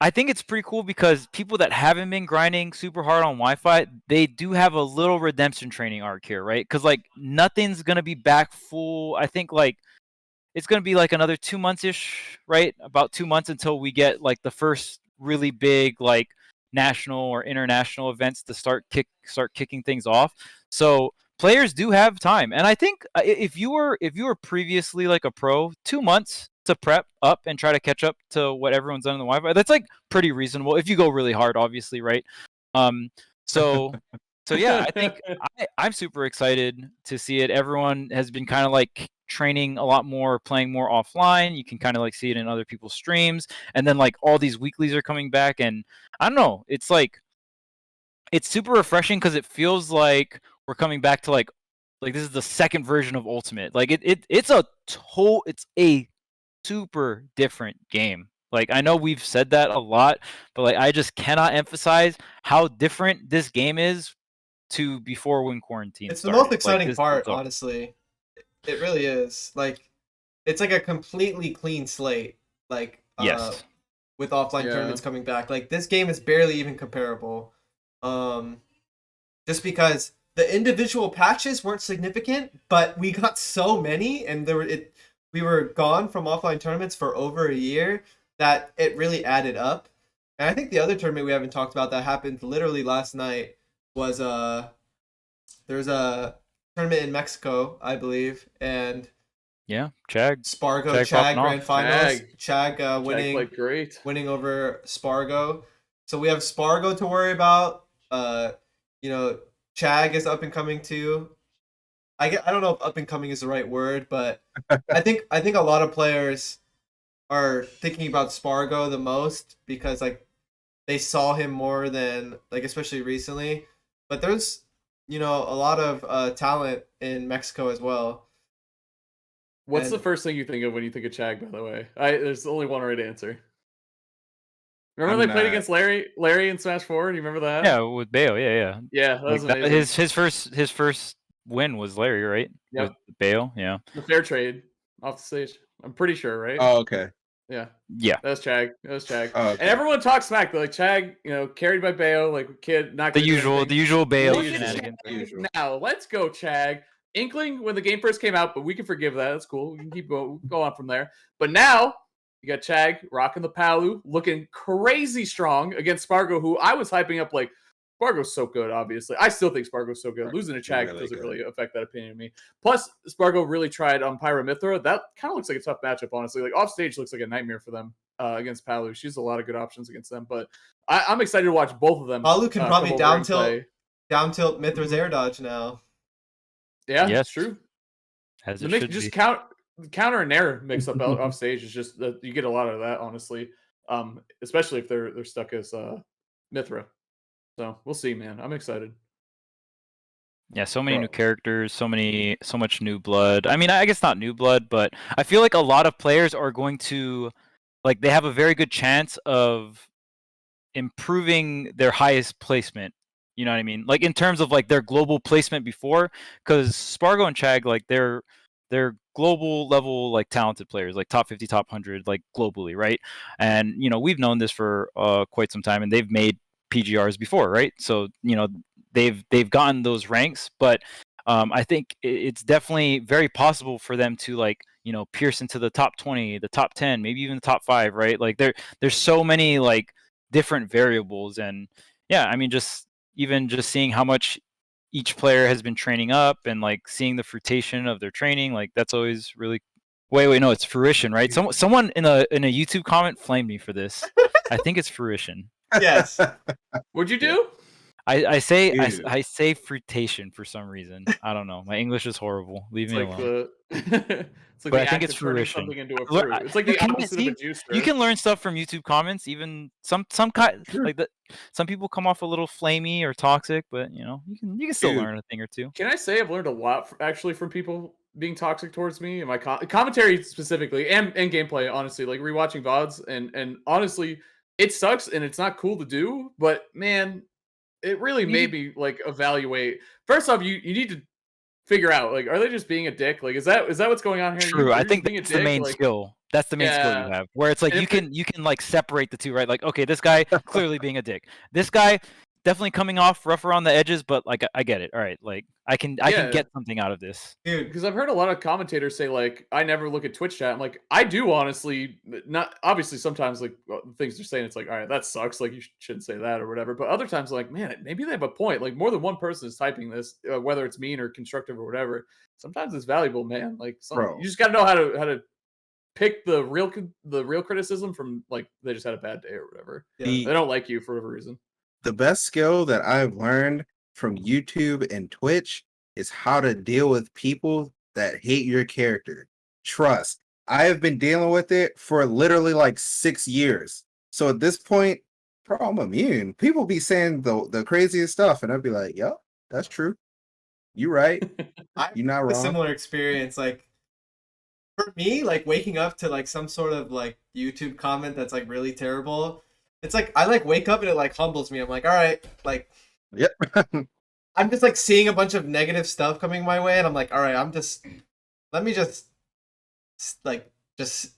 I think it's pretty cool because people that haven't been grinding super hard on Wi-Fi, they do have a little redemption training arc here, right? Because like nothing's gonna be back full. I think like it's gonna be like another 2 months ish, right? About 2 months until we get like the first really big like national or international events to start kicking things off. So players do have time, and I think if you were previously like a pro, 2 months to prep up and try to catch up to what everyone's done in the Wi-Fi, that's like pretty reasonable if you go really hard, obviously, right? So yeah, I think I'm super excited to see it. Everyone has been kind of like training a lot more, playing more offline. You can kind of like see it in other people's streams, and then like all these weeklies are coming back, and I don't know, it's like it's super refreshing because it feels like we're coming back to like this is the second version of Ultimate. Like it's a super different game. Like I know we've said that a lot, but like I just cannot emphasize how different this game is to before when quarantine It's started. The most exciting part, honestly. It really is. Like it's like a completely clean slate. Like yes. With offline tournaments coming back. Like this game is barely even comparable. Just because the individual patches weren't significant, but we got so many, and we were gone from offline tournaments for over a year that it really added up. And I think the other tournament we haven't talked about that happened literally last night was there's a tournament in Mexico, I believe, and yeah, Chag Chag grand finals. Chag winning over Spargo. So we have Spargo to worry about. Chag is up and coming too. I don't know if up and coming is the right word, but I think a lot of players are thinking about Spargo the most because like they saw him more than like especially recently. But there's a lot of talent in Mexico as well. What's the first thing you think of when you think of Chag, by the way? There's only one right answer. Remember they played against Larry in Smash 4? Do you remember that? Yeah, with Bayo. Yeah. Yeah, that was amazing. His first win was Larry, right? Yep. With Bayo. Yeah. The fair trade off the stage. I'm pretty sure, right? Oh, okay. Yeah. Yeah. That was Chag. Oh, okay. And everyone talks smack. They're like, Chag, carried by Bayo, like kid, not the usual Bayo shenanigans. Now, let's go, Chag. Inkling when the game first came out, but we can forgive that. That's cool. We can keep go on from there. But now you got Chag rocking the Palu, looking crazy strong against Spargo, who I was hyping up like Spargo's so good, obviously. I still think Spargo's so good. Losing to Chag doesn't really affect that opinion of me. Plus, Spargo really tried on Pyra Mythra. That kind of looks like a tough matchup, honestly. Like, off stage looks like a nightmare for them against Palu. She's a lot of good options against them. But I'm excited to watch both of them. Palu can probably down tilt Mythra's air dodge now. Yeah, that's true. As it should just be. Counter and air mix up off stage is just that you get a lot of that, honestly. Especially if they're stuck as Mythra. So we'll see, man. I'm excited. Yeah, so many new characters, so much new blood. I mean, I guess not new blood, but I feel like a lot of players are going to, like, they have a very good chance of improving their highest placement. You know what I mean? Like, in terms of like their global placement before, because Spargo and Chag, like, they're global level, like, talented players, like top 50, top 100, like, globally, right? And we've known this for quite some time, and they've made PGRs before, right? So they've gotten those ranks, but I think it's definitely very possible for them to, like, pierce into the top 20, the top 10, maybe even the top 5, right? Like, there's so many, like, different variables, and yeah, I mean, just seeing how much each player has been training up, and like seeing the fruition of their training, like, that's always really. Wait, no, it's fruition, right? Someone in a YouTube comment flamed me for this. I think it's fruition. Yes. What'd you do? I say fruitation for some reason. I don't know. My English is horrible. Leave me alone. It's like but I think it's fruition. Something into a fruit. It's like the opposite of a juicer. You can learn stuff from YouTube comments. Even some kind, like that. Some people come off a little flamey or toxic, but you can still learn a thing or two. Can I say I've learned a lot actually from people being toxic towards me and my commentary specifically, and gameplay. Honestly, like rewatching VODs, and honestly, it sucks and it's not cool to do. But man, it really made me like evaluate. First off, you need to figure out, like, are they just being a dick? Like, is that what's going on here? True. I think that's the main skill. That's the main skill you have, where it's like you can like separate the two, right? Like, okay, this guy clearly being a dick. This guy definitely coming off rough around the edges, but like I get it. All right, like I can get something out of this. Dude, because I've heard a lot of commentators say, like, I never look at Twitch chat. I'm like, I do, honestly. Not obviously, sometimes like the things they're saying, it's like, all right, that sucks, like you shouldn't say that or whatever. But other times, like, man, maybe they have a point. Like, more than one person is typing this, whether it's mean or constructive or whatever. Sometimes it's valuable, man. Like, you just got to know how to pick the real criticism from, like, they just had a bad day or whatever. Yeah. They don't like you for whatever reason. The best skill that I've learned from YouTube and Twitch is how to deal with people that hate your character. Trust. I have been dealing with it for literally like 6 years. So at this point, bro, I'm immune. People be saying the craziest stuff, and I'd be like, "Yep, that's true. You right. You're not wrong." A similar experience, like, for me, like, waking up to like some sort of like YouTube comment that's like really terrible. It's like I like wake up and it like humbles me. I'm like, all right, like, yep. I'm just like seeing a bunch of negative stuff coming my way, and I'm like, all right, let me just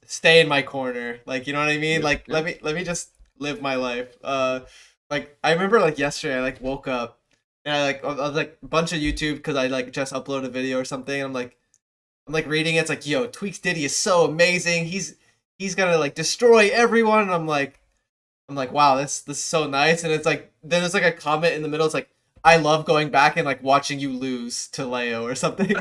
stay in my corner. Like, you know what I mean? Like, let me just live my life. Like, I remember like yesterday, I like woke up and I was like a bunch of YouTube, because I like just uploaded a video or something. And I'm like reading it. It's like, yo, Tweek's Diddy is so amazing. He's gonna like destroy everyone. And I'm like, wow, this is so nice. And it's like, then there's like a comment in the middle. It's like, I love going back and like watching you lose to Leo or something.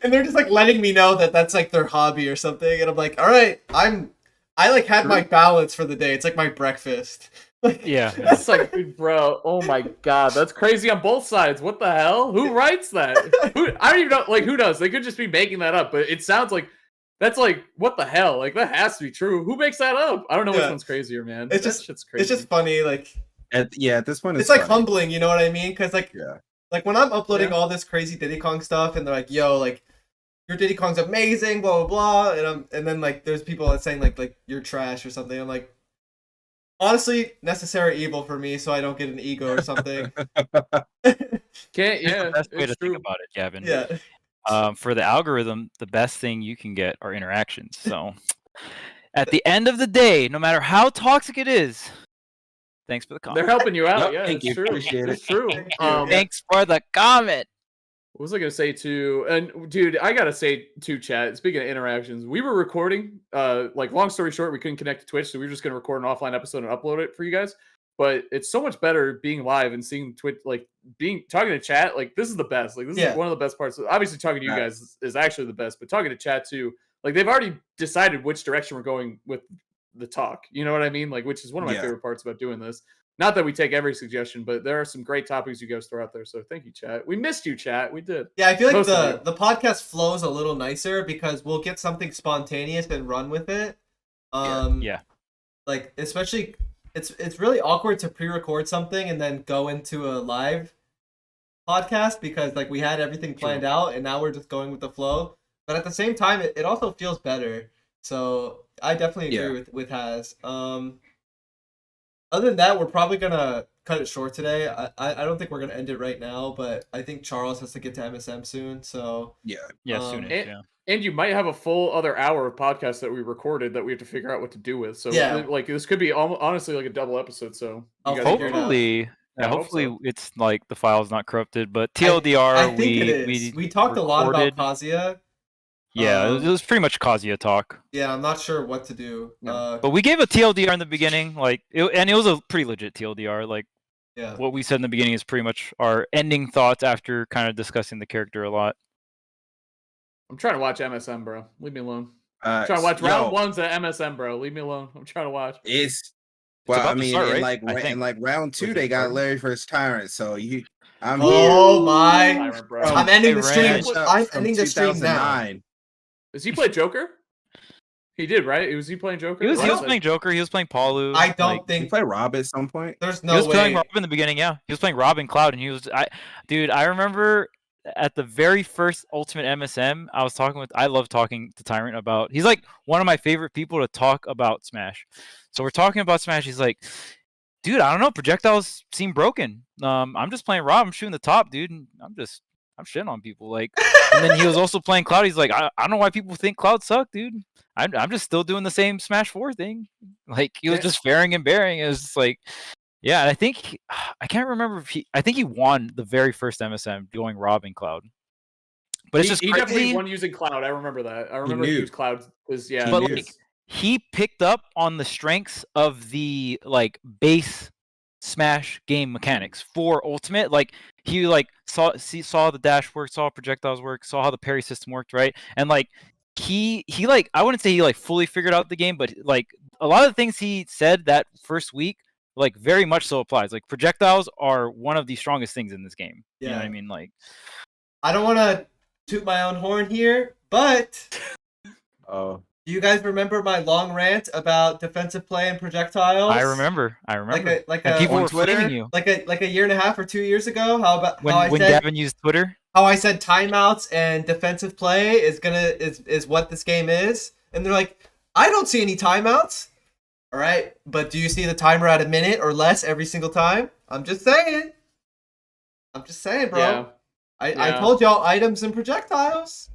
And they're just like letting me know that that's like their hobby or something. And I'm like, all right, I like had my balance for the day. It's like my breakfast. Like, yeah. It's like, bro, oh my god, that's crazy on both sides. What the hell? Who writes that? I don't even know, like, who does? They could just be making that up, but it sounds like that's like, what the hell? Like, that has to be true. Who makes that up? I don't know which one's crazier, man. Shit's crazy. It's just funny, like, at this point, it's like humbling, you know what I mean? Because like when I'm uploading all this crazy Diddy Kong stuff, and they're like, yo, like, your Diddy Kong's amazing, blah blah blah, and then like there's people that saying like you're trash or something. I'm like, honestly necessary evil for me, so I don't get an ego or something. Can't. Yeah, the best way it's to think true. about it, Gavin. Yeah. For the algorithm, the best thing you can get are interactions. So, at the end of the day, no matter how toxic it is, thanks for the comment. They're helping you out. Yep, Yeah, thank it's you. true. Appreciate It's it. true. Thank you, yeah. Thanks for the comment. What was I gonna say too? And dude, I gotta say to chat. Speaking of interactions, we were recording. Like long story short, we couldn't connect to Twitch, so we were just gonna record an offline episode and upload it for you guys. But it's so much better being live and seeing Twitch, like talking to chat. Like this is the best. Like this is one of the best parts. Obviously, talking to you guys is actually the best, but talking to chat too. Like they've already decided which direction we're going with the talk. You know what I mean? Like which is one of my favorite parts about doing this. Not that we take every suggestion, but there are some great topics you guys throw out there. So thank you, chat. We missed you, chat. We did. Yeah, I feel like the podcast flows a little nicer because we'll get something spontaneous and run with it. Yeah. Like especially, it's really awkward to pre-record something and then go into a live podcast because like we had everything planned out and now we're just going with the flow. But at the same time, it also feels better. So I definitely agree with Haz. Other than that, we're probably gonna cut it short today. I don't think we're gonna end it right now, but I think Charles has to get to MSM soon. So soonish. And you might have a full other hour of podcast that we recorded that we have to figure out what to do with. So like this could be honestly like a double episode. So hopefully it's like the file's not corrupted. But TLDR, I think it is. We talked a lot about Kazuya. Yeah, it was pretty much Kazuya talk. Yeah, I'm not sure what to do. But we gave a TLDR in the beginning, and it was a pretty legit TLDR. Like, what we said in the beginning is pretty much our ending thoughts after kind of discussing the character a lot. I'm trying to watch MSM, bro. Leave me alone. I'm trying to watch round ones at MSM, bro. Leave me alone. I'm trying to watch. I mean, in like round 2, they got Larry vs. Tyrant. So I'm ending the stream. I'm ending the stream now. Does he play Joker? He did, right? Was he playing Joker? He was playing Joker. He was playing Paulu. I don't think he played Rob at some point. There's no way. He was playing Rob in the beginning. Yeah, he was playing Rob and Cloud, and he was. I remember at the very first Ultimate MSM, I love talking to Tyrant about. He's like one of my favorite people to talk about Smash. So we're talking about Smash. He's like, dude, I don't know. Projectiles seem broken. I'm just playing Rob. I'm shooting the top, dude. And I'm shitting on people. Like, and then he was also playing Cloud. He's like, I don't know why people think Cloud suck, dude. I'm just still doing the same Smash 4 thing. Like, he was just fairing and bearing. It was just like, yeah. And I think I can't remember if I think he won the very first MSM going Rob and Cloud. But it's just he definitely won using Cloud. I remember that. I remember he used Cloud because he picked up on the strengths of the like base Smash game mechanics for Ultimate. Like he saw the dash work, saw projectiles work, saw how the parry system worked, right? And like he like, I wouldn't say he like fully figured out the game, but like a lot of the things he said that first week like very much so applies. Like projectiles are one of the strongest things in this game. You know what I mean? Like, I don't want to toot my own horn here, but do you guys remember my long rant about defensive play and projectiles? I remember. Like people were flaming you. Like a year and a half or 2 years ago. When Gavin used Twitter? How I said timeouts and defensive play is what this game is, and they're like, I don't see any timeouts. All right, but do you see the timer at a minute or less every single time? I'm just saying, bro. Yeah. I told y'all items and projectiles.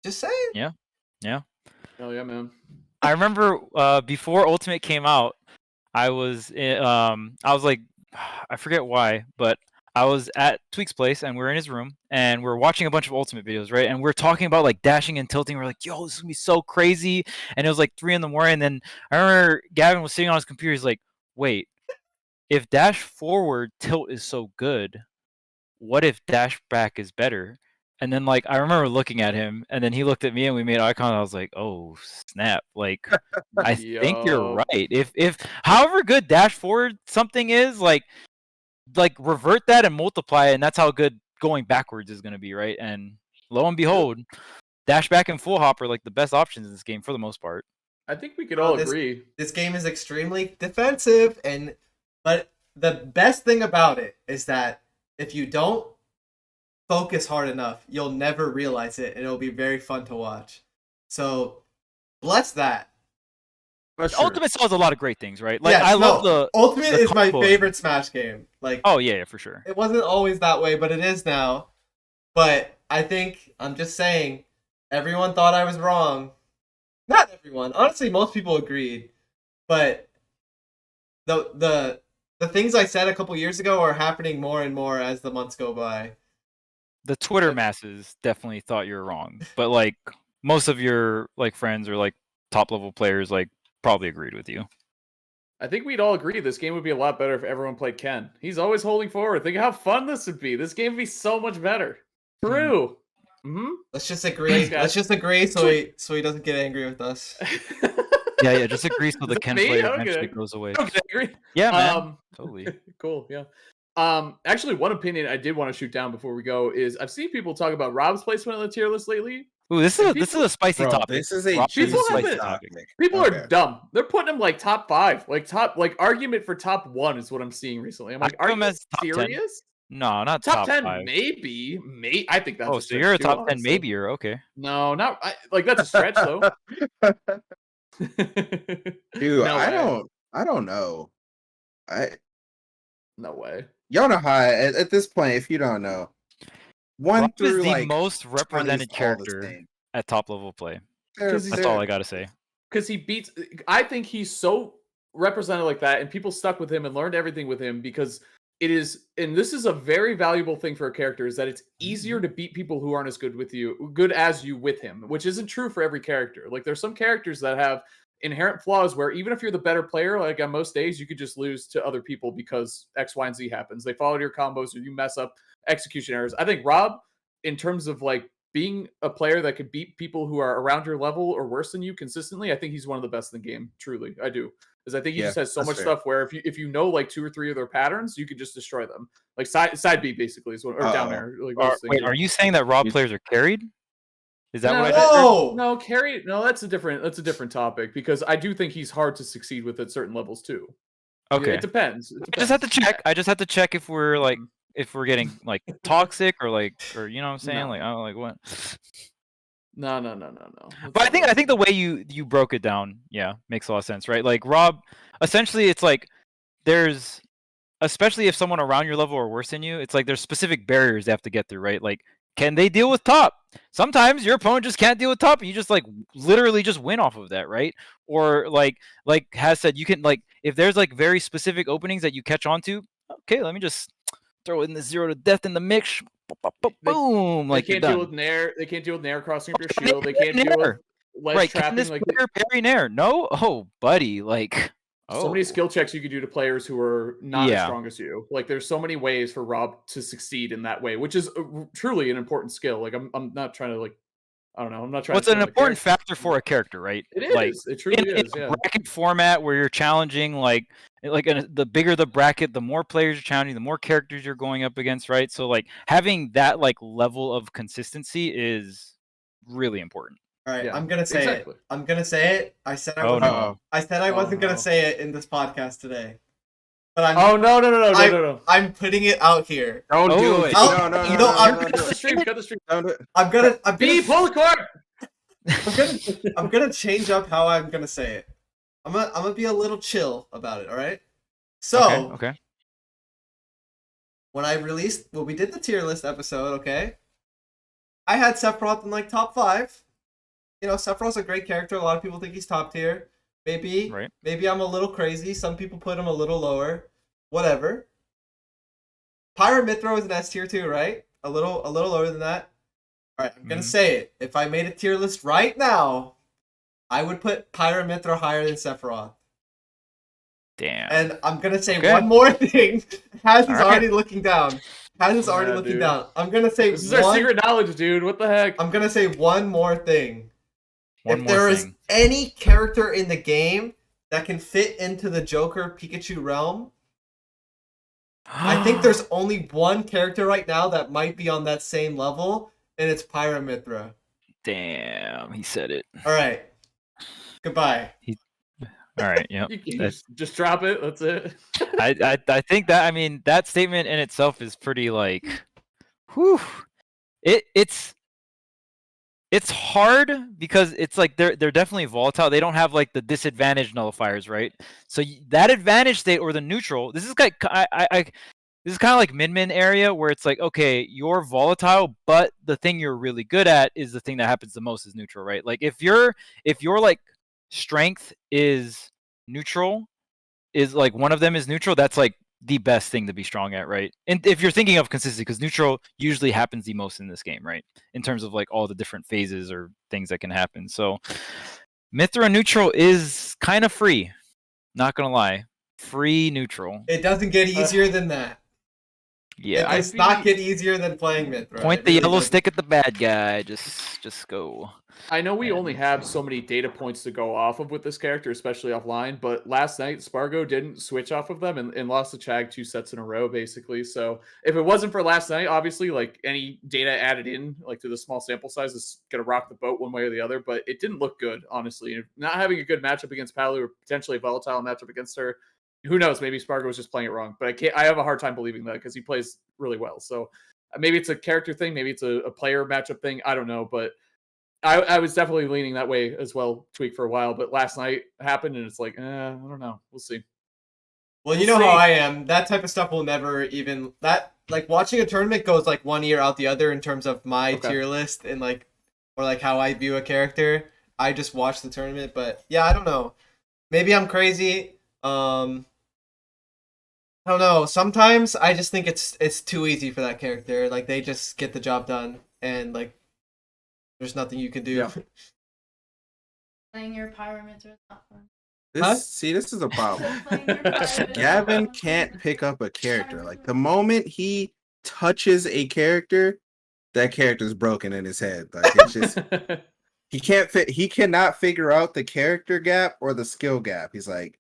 Just saying. Yeah. Hell yeah, man. I remember before Ultimate came out, I was like, I forget why, but I was at Tweek's place and we're in his room and we're watching a bunch of Ultimate videos, right? And we're talking about like dashing and tilting. We're like, yo, this is gonna be so crazy. And it was like 3 a.m. And then I remember Gavin was sitting on his computer. He's like, wait, if dash forward tilt is so good, what if dash back is better? And then like I remember looking at him and then he looked at me and we made eye contact. I was like, oh snap. Like I think you're right. If however good dash forward something is, like revert that and multiply it, and that's how good going backwards is going to be, right? And lo and behold, dash back and full hop are like the best options in this game for the most part. I think we could all agree. This game is extremely defensive, but the best thing about it is that if you don't focus hard enough, you'll never realize it, and it'll be very fun to watch. So bless that. Sure. Ultimate still has a lot of great things, right? Like I love the Ultimate the is my combos. favorite Smash game. Like, oh yeah, for sure. It wasn't always that way, but it is now. But I think I'm just saying, everyone thought I was wrong. Not everyone. Honestly, most people agreed. But the things I said a couple years ago are happening more and more as the months go by. The Twitter masses definitely thought you were wrong, but like most of your like friends or like top level players like probably agreed with you. I think we'd all agree this game would be a lot better if everyone played Ken. He's always holding forward. Think how fun this would be. This game would be so much better. True. Mm-hmm. Let's just agree. Let's just agree so he doesn't get angry with us. Yeah, just agree so the Ken player eventually goes away. Okay, agree. Yeah, man. Totally. Cool, yeah. Actually, one opinion I did want to shoot down before we go is I've seen people talk about Rob's placement on the tier list lately. Ooh, this is a spicy topic. This is a spicy topic. People are dumb. They're putting him like top 5, like argument for top 1 is what I'm seeing recently. I'm like, are you serious? 10. No, not top 10. 5. Maybe. I think that's. Oh, so you're a top 10. Maybe you're okay. No, not like that's a stretch though. Dude, no I don't know. No way. Y'all know how at this point, if you don't know, Rob is the most represented character at top level play. That's all I gotta say. Because he beats. I think he's so represented like that, and people stuck with him and learned everything with him because it is. And this is a very valuable thing for a character: is that it's easier to beat people who aren't as good as you with him, which isn't true for every character. Like there's some characters that have inherent flaws where even if you're the better player, like on most days, you could just lose to other people because X, Y, and Z happens. They follow your combos or you mess up execution errors. I think Rob, in terms of like being a player that could beat people who are around your level or worse than you consistently, I think he's one of the best in the game. Truly, I do. Because I think he just has so much stuff where if you know like 2 or 3 of their patterns, you could just destroy them. Like side B basically is what, or down air. Like wait, are you saying that Rob players are carried? Is that what I did? No, carry. No, that's a different topic because I do think he's hard to succeed with at certain levels too. Okay, it depends. I just have to check. I just have to check if we're like if we're getting like toxic or you know what I'm saying? Like I don't like what. No. But I think the way you broke it down, yeah, makes a lot of sense, right? Like Rob, essentially, it's like there's, especially if someone around your level or worse than you, it's like there's specific barriers they have to get through, right? Like, can they deal with top? Sometimes your opponent just can't deal with top, and you just like literally just win off of that, right? Or like Has said, you can like if there's like very specific openings that you catch on to, okay, let me just throw in the 0 to death in the mix. Boom! They can't deal with nair. They can't deal with nair crossing up your shield. They can't deal with ledge trapping. Can this player parry nair? No. Oh, buddy, like so many skill checks you could do to players who are not as strong as you. Like there's so many ways for Rob to succeed in that way, which is truly an important skill. Like I'm not trying to like. I don't know. I'm not trying. What's an important factor for a character, right? It is. Like, it truly is. In a bracket format where you're challenging, the bigger the bracket, the more players you're challenging, the more characters you're going up against, right? So like having that like level of consistency is really important. All right, I'm gonna say it. I'm gonna say it. I said I wasn't gonna say it in this podcast today. But I'm, no. I'm putting it out here. Don't do it. No. Cut the stream. I'm gonna pull the cord. I'm gonna change up how I'm gonna say it. I'm gonna be a little chill about it. All right. So okay. When we did the tier list episode, okay, I had Sephiroth in like top 5. You know, Sephiroth's a great character. A lot of people think he's top tier. Maybe I'm a little crazy. Some people put him a little lower. Whatever. Pyramithra is an S tier too, right? A little lower than that. All right, I'm gonna say it. If I made a tier list right now, I would put Pyramithra higher than Sephiroth. Damn. And I'm gonna say one more thing. Haz is already looking down. I'm gonna say this is our secret knowledge, dude. What the heck? I'm gonna say one more thing. If there is any character in the game that can fit into the Joker Pikachu realm, I think there's only one character right now that might be on that same level, and it's Pyramithra. Damn, he said it. All right. Goodbye. All right, yeah. Just drop it. That's it. I think that, I mean, that statement in itself is pretty like, whew. It's It's hard because it's like they're definitely volatile. They don't have like the disadvantage nullifiers, right? So that advantage state or the neutral. This is like this is kind of like min area where it's like, okay, you're volatile, but the thing you're really good at is the thing that happens the most is neutral, right? Like if your like strength is neutral, is like one of them is neutral, that's like the best thing to be strong at, right? And if you're thinking of consistency, because neutral usually happens the most in this game, right? In terms of like all the different phases or things that can happen. So Mithra neutral is kind of free. Not gonna lie. Free neutral. It doesn't get easier than that. Yeah. It does not get easier than playing Mithra. Point the yellow stick at the bad guy. Just go. I know we only have so many data points to go off of with this character, especially offline, but last night Spargo didn't switch off of them and lost to Chag 2 sets in a row, basically. So if it wasn't for last night, obviously, like any data added in, like to the small sample size is gonna rock the boat one way or the other, but it didn't look good, honestly. And not having a good matchup against Palu or potentially a volatile matchup against her, who knows? Maybe Spargo was just playing it wrong, but I have a hard time believing that because he plays really well. So maybe it's a character thing, maybe it's a player matchup thing. I don't know, but I was definitely leaning that way as well, Tweek, for a while. But last night happened, and it's like, I don't know. We'll see. Well, you know how I am. That type of stuff will never even like watching a tournament goes like one ear out the other in terms of my tier list and like or like how I view a character. I just watch the tournament, but yeah, I don't know. Maybe I'm crazy. I don't know. Sometimes I just think it's too easy for that character. Like they just get the job done, and like there's nothing you can do. Yeah. Playing your pyramid is not fun. This is a problem. Gavin can't pick up a character. Like the moment he touches a character, that character's broken in his head. Like it's just he cannot figure out the character gap or the skill gap. He's like,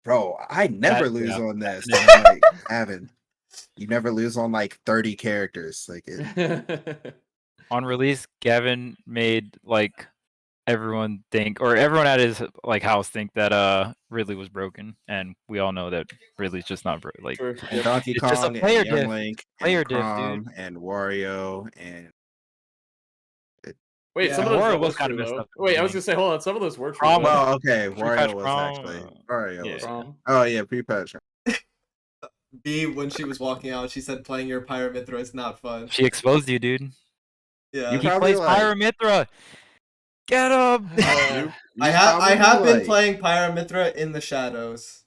bro, I never lose on this. I'm like, Gavin, you never lose on like 30 characters. Like on release, Gavin made like everyone think, or everyone at his like house think that Ridley was broken, and we all know that Ridley's just not like and Donkey Kong, just a player and diff. Link, player and diff, Crom, dude. and Wario, and wait, some of those Wario was kind of messed up. Wait, I was gonna say, hold on, some of those were true. Crom, well, okay, Wario was actually Wario was. Crom. Oh yeah, pre-patch. B, when she was walking out, she said playing your Pyramithra is not fun. She exposed you, dude. Yeah. He plays Pyramithra. Get him! I have been playing Pyramithra in the shadows.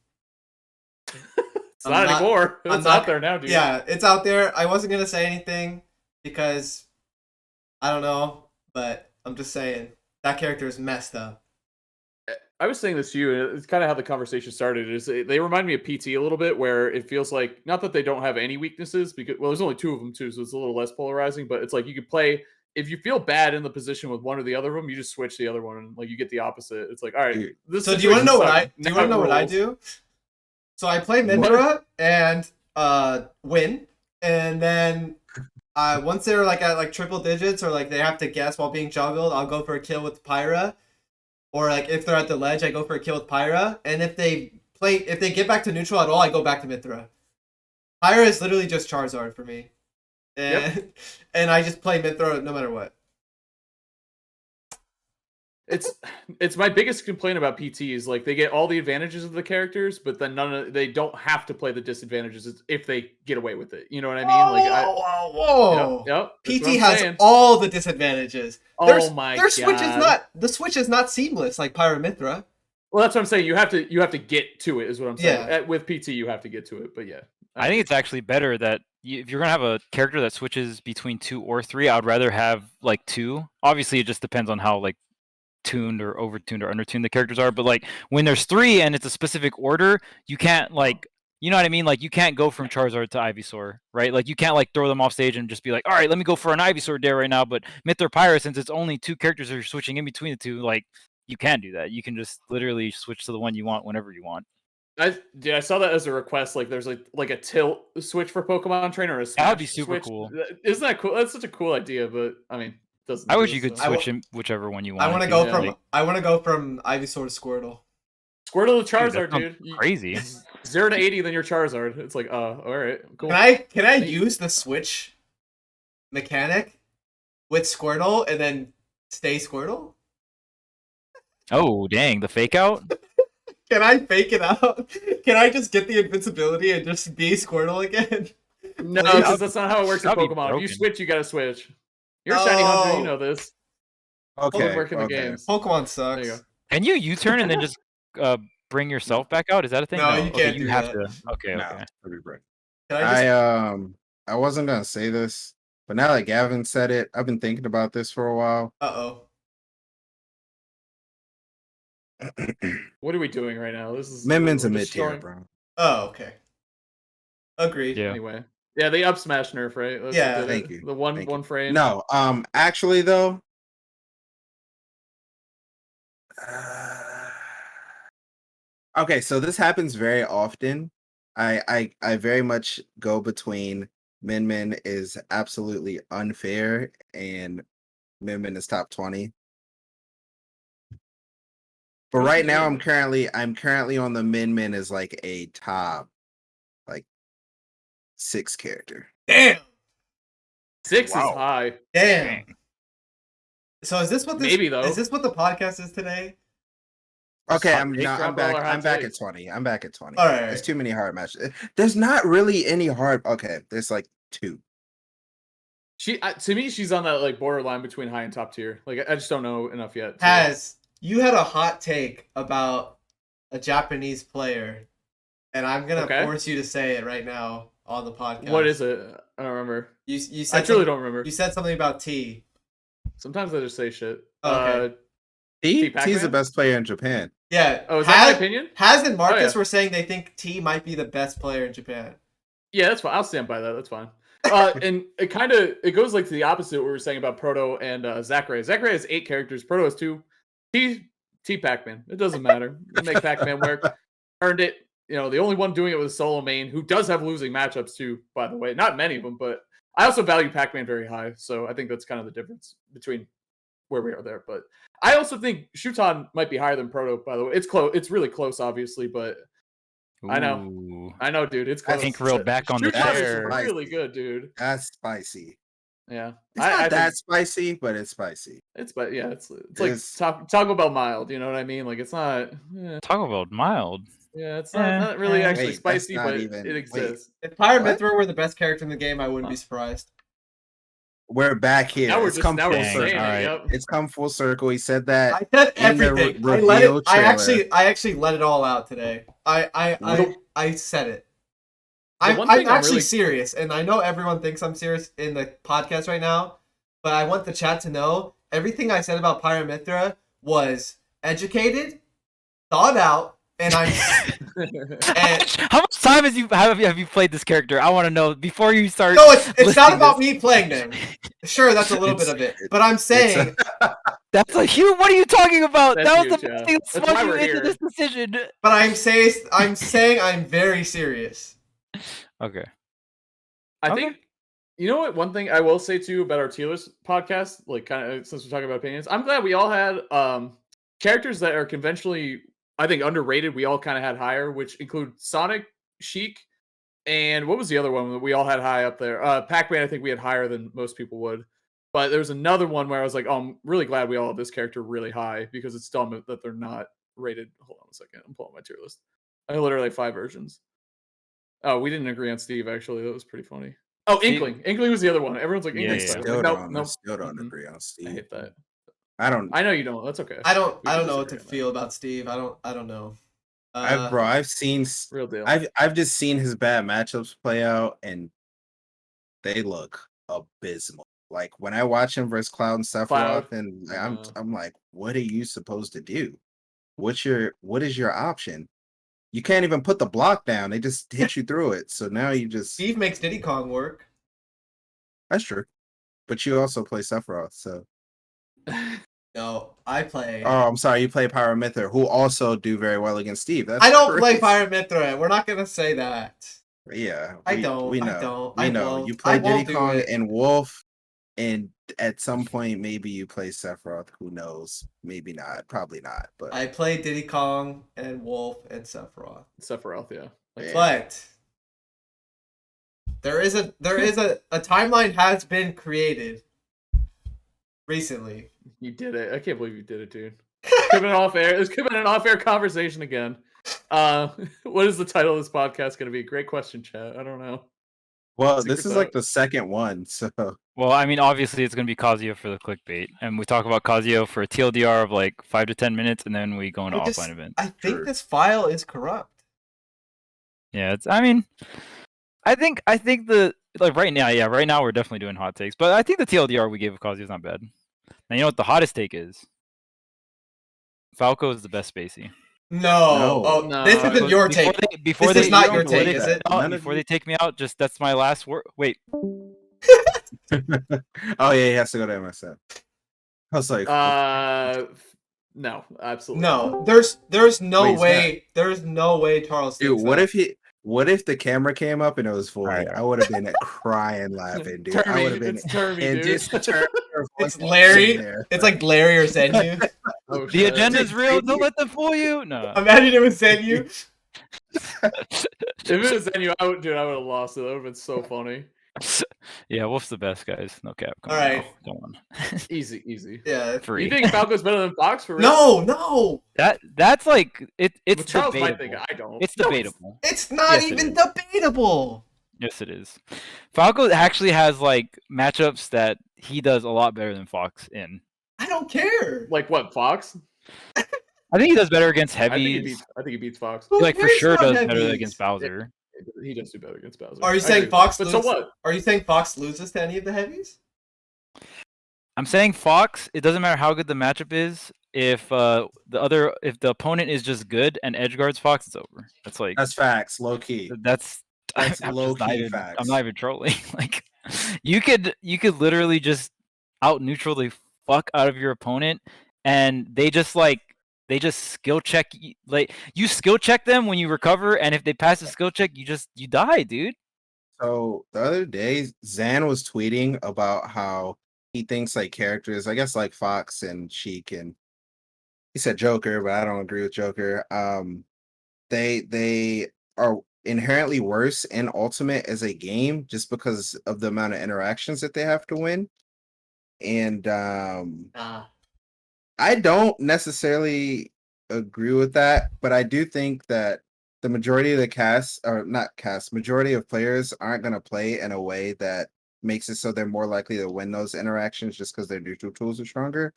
It's not anymore. It's out there now, dude. Yeah, it's out there. I wasn't gonna say anything because I don't know, but I'm just saying that character is messed up. I was saying this to you, and it's kind of how the conversation started. Is they remind me of PT a little bit, where it feels like not that they don't have any weaknesses, because there's only 2 of them too, so it's a little less polarizing. But it's like you could play if you feel bad in the position with one or the other of them, you just switch the other one, and like you get the opposite. It's like, all right, this. So do you want to know what I do? So I play Mithra and win, and then once they're like at like triple digits or like they have to guess while being juggled, I'll go for a kill with Pyra. Or like if they're at the ledge, I go for a kill with Pyra. And if they get back to neutral at all, I go back to Mithra. Pyra is literally just Charizard for me. And and I just play Mithra no matter what. It's my biggest complaint about PT is like they get all the advantages of the characters, but then they don't have to play the disadvantages if they get away with it. You know what I mean? Whoa. Yep, PT has all the disadvantages. God. The switch is not seamless like Pyramithra. Well, that's what I'm saying. You have to get to it, is what I'm saying. Yeah. With PT, you have to get to it. But yeah, I think it's actually better that if you're gonna have a character that switches between 2 or 3, I'd rather have like 2. Obviously, it just depends on how like tuned or overtuned or undertuned the characters are, but like when there's 3 and it's a specific order, you can't like, you know what I mean? Like you can't go from Charizard to Ivysaur, right? Like you can't like throw them off stage and just be like, all right, let me go for an Ivysaur dare right now. But Myth or Pyra, since it's only 2 characters that are switching in between the 2, like you can't do that. You can just literally switch to the one you want whenever you want. I saw that as a request. Like there's like a tilt switch for Pokemon Trainer or a Smash. That would be super switch. Cool. Isn't that cool? That's such a cool idea, but I mean, I wish you could switch in whichever one you want. I want to go from Ivysaur to Squirtle. Squirtle to Charizard, dude. Crazy. 0 to 80, then you're Charizard. It's like, all right, cool. Can I use the switch mechanic with Squirtle and then Stay Squirtle? Oh, dang, the fake out? Can I fake it out? Can I just get the invincibility and just be Squirtle again? No, Please? because that's not how it works in That'd be Pokemon. If you broken. switch, you gotta switch. You're a shiny hunter, you know this. Okay. Work in the games. Pokemon There you sucks. go. Can you U-turn and then just bring yourself back out? Is that a thing? No, you can't you do have that. to. Okay, No, okay. that'd be great. Can I just... I wasn't gonna say this, but now that Gavin said it, I've been thinking about this for a while. Uh-oh. What are we doing right now? This is Min-Min's we're a mid tier, destroying- bro. Oh, okay. Agreed. Yeah. Anyway, yeah, they up smash nerf, right? That's Yeah. what did Thank it. you. The one Thank you. frame. No, actually though. Okay, so this happens very often. I very much go between Min is absolutely unfair and Min is top 20. But Who's right the now Min? I'm currently on the Min is like a top like 6 character. Damn. 6 Wow. is high. Damn. So is this what this Maybe, though. Is this what the podcast is today? Okay, Hot I'm take, not. drop I'm back. all our hot I'm back at takes. 20. I'm back at 20. All right. There's too many hard matches. There's not really any hard. Okay, there's like 2. To me, she's on that like borderline between high and top tier. Like I just don't know enough yet. You had a hot take about a Japanese player, and I'm gonna force you to say it right now on the podcast. What is it? I don't remember. You said I truly don't remember. You said something about T. Sometimes I just say shit. Okay. T's Pac-Man? the best player in Japan. Yeah. Oh, is that my opinion? Haz and Marcus yeah. were saying they think T might be the best player in Japan. Yeah, that's fine. I'll stand by that. That's fine. And it goes like to the opposite what we were saying about Proto and Zachary. Zachary has 8 characters. Proto has 2. T Pac-Man. It doesn't matter. You make Pac-Man work. Earned it. You know, the only one doing it was solo main, who does have losing matchups too, by the way. Not many of them, but I also value Pac-Man very high. So I think that's kind of the difference between where we are there. But I also think Shuton might be higher than Proto, by the way. It's close. It's really close, obviously, but Ooh. I know, dude. It's close. I think reeled back on the Shuton chair. is really good, dude. That's spicy. Yeah, It's not that spicy, but it's spicy. It's like Taco Bell mild. You know what I mean? Like it's not Taco Bell mild. Yeah, it's not really actually spicy, but even, it exists. If Pyramithra were the best character in the game, I wouldn't be surprised. We're back here. Now It's come full circle. Yep. It's come full circle. He said that. I said everything. I actually let it all out today. I said it. I'm actually serious, and I know everyone thinks I'm serious in the podcast right now, but I want the chat to know everything I said about Pyramithra was educated, thought out, and I'm. How much time have you played this character? I want to know before you start. No, it's not about me playing them. Sure, that's a little bit of it, but I'm saying that's a huge. What are you talking about? That's that was huge, the yeah. thing that That's swung why you we're into here. this decision. But I'm saying I'm very serious. Okay. I think you know what. One thing I will say too about our tier list podcast, like kind of since we're talking about opinions, I'm glad we all had characters that are conventionally, I think, underrated. We all kind of had higher, which include Sonic, Sheik, and what was the other one that we all had high up there? Pac-Man. I think we had higher than most people would. But there was another one where I was like, oh, I'm really glad we all have this character really high because it's dumb that they're not rated. Hold on a second. I'm pulling my tier list. I literally have 5 versions. Oh, we didn't agree on Steve, actually. That was pretty funny. Oh, Inkling. Inkling was the other one. Everyone's like, Inkling. I still don't agree on Steve. I hate that. I know you don't. That's okay. I don't know what to feel about Steve. I don't know. I've seen real deal. I've just seen his bad matchups play out, and they look abysmal. Like when I watch him versus Cloud and Sephiroth, and I'm like, what are you supposed to do? What is your option? You can't even put the block down. They just hit you through it. So now you just Steve makes Diddy Kong work. That's true. But you also play Sephiroth, so No, I play. Oh, I'm sorry. You play Pyramithra, who also do very well against Steve. That's I don't crazy. play Pyramithra. We're not gonna say that. Yeah, I don't. We know. I don't. We I know. won't. You play I won't Diddy do Kong it. and Wolf, and at some point maybe you play Sephiroth. Who knows? Maybe not. Probably not. But I play Diddy Kong and Wolf and Sephiroth. Sephiroth, yeah. But there is a timeline has been created recently. You did it. I can't believe you did it, dude. Could have been off air. This could have been an off air conversation again. What is the title of this podcast going to be? Great question, chat. I don't know. Well, this is like the second one, so. Well, I mean, obviously it's going to be Kazuya for the clickbait, and we talk about Kazuya for a TLDR of like 5 to 10 minutes, and then we go into offline events. I think this file is corrupt. Yeah, I think the right now we're definitely doing hot takes, but I think the TLDR we gave of Kazuya is not bad. Now you know what the hottest take is? Falco is the best spacey. No. This isn't your take. This is not your take, is it? Before they take me out, that's my last word. Wait. Oh yeah, he has to go to MSF. I was like, no, absolutely. No, there's no way. There's no way Charles. Dude, what if the camera came up and it was void? I would have been crying laughing, dude. I would have been. It's Larry. It's like Larry or Zenyu. The agenda's real. Don't let them fool you. No. Imagine it was Zenyu. If it was Zenyu, I would have lost it. That would have been so funny. Yeah, Wolf's the best, guys. No cap. All right. Come on. Easy. Yeah. Free. You think Falco's better than Fox for real? No. That's like it's Charles debatable. might think I don't. It's debatable. It's not even debatable. Yes, it is. Falco actually has like matchups that he does a lot better than Fox in. I don't care. Like what, Fox? I think he does better against heavies. I think he beats Fox. He like for sure does better against Bowser. He does do better against Bowser. Are you saying Fox? But so what? Are you saying Fox loses to any of the heavies? I'm saying Fox. It doesn't matter how good the matchup is. If the opponent is just good and edge guards Fox, it's over. That's facts, low key. That's low key facts. I'm not even trolling. Like you could literally just out neutral the fuck out of your opponent, and they just skill check. Like you skill check them when you recover, and if they pass the skill check, you die, dude. So the other day, Zan was tweeting about how he thinks like characters, I guess like Fox and Sheik, and he said Joker, but I don't agree with Joker. They are inherently worse in Ultimate as a game just because of the amount of interactions that they have to win. And I don't necessarily agree with that, but I do think that the majority of the majority of players aren't going to play in a way that makes it so they're more likely to win those interactions just because their neutral tools are stronger.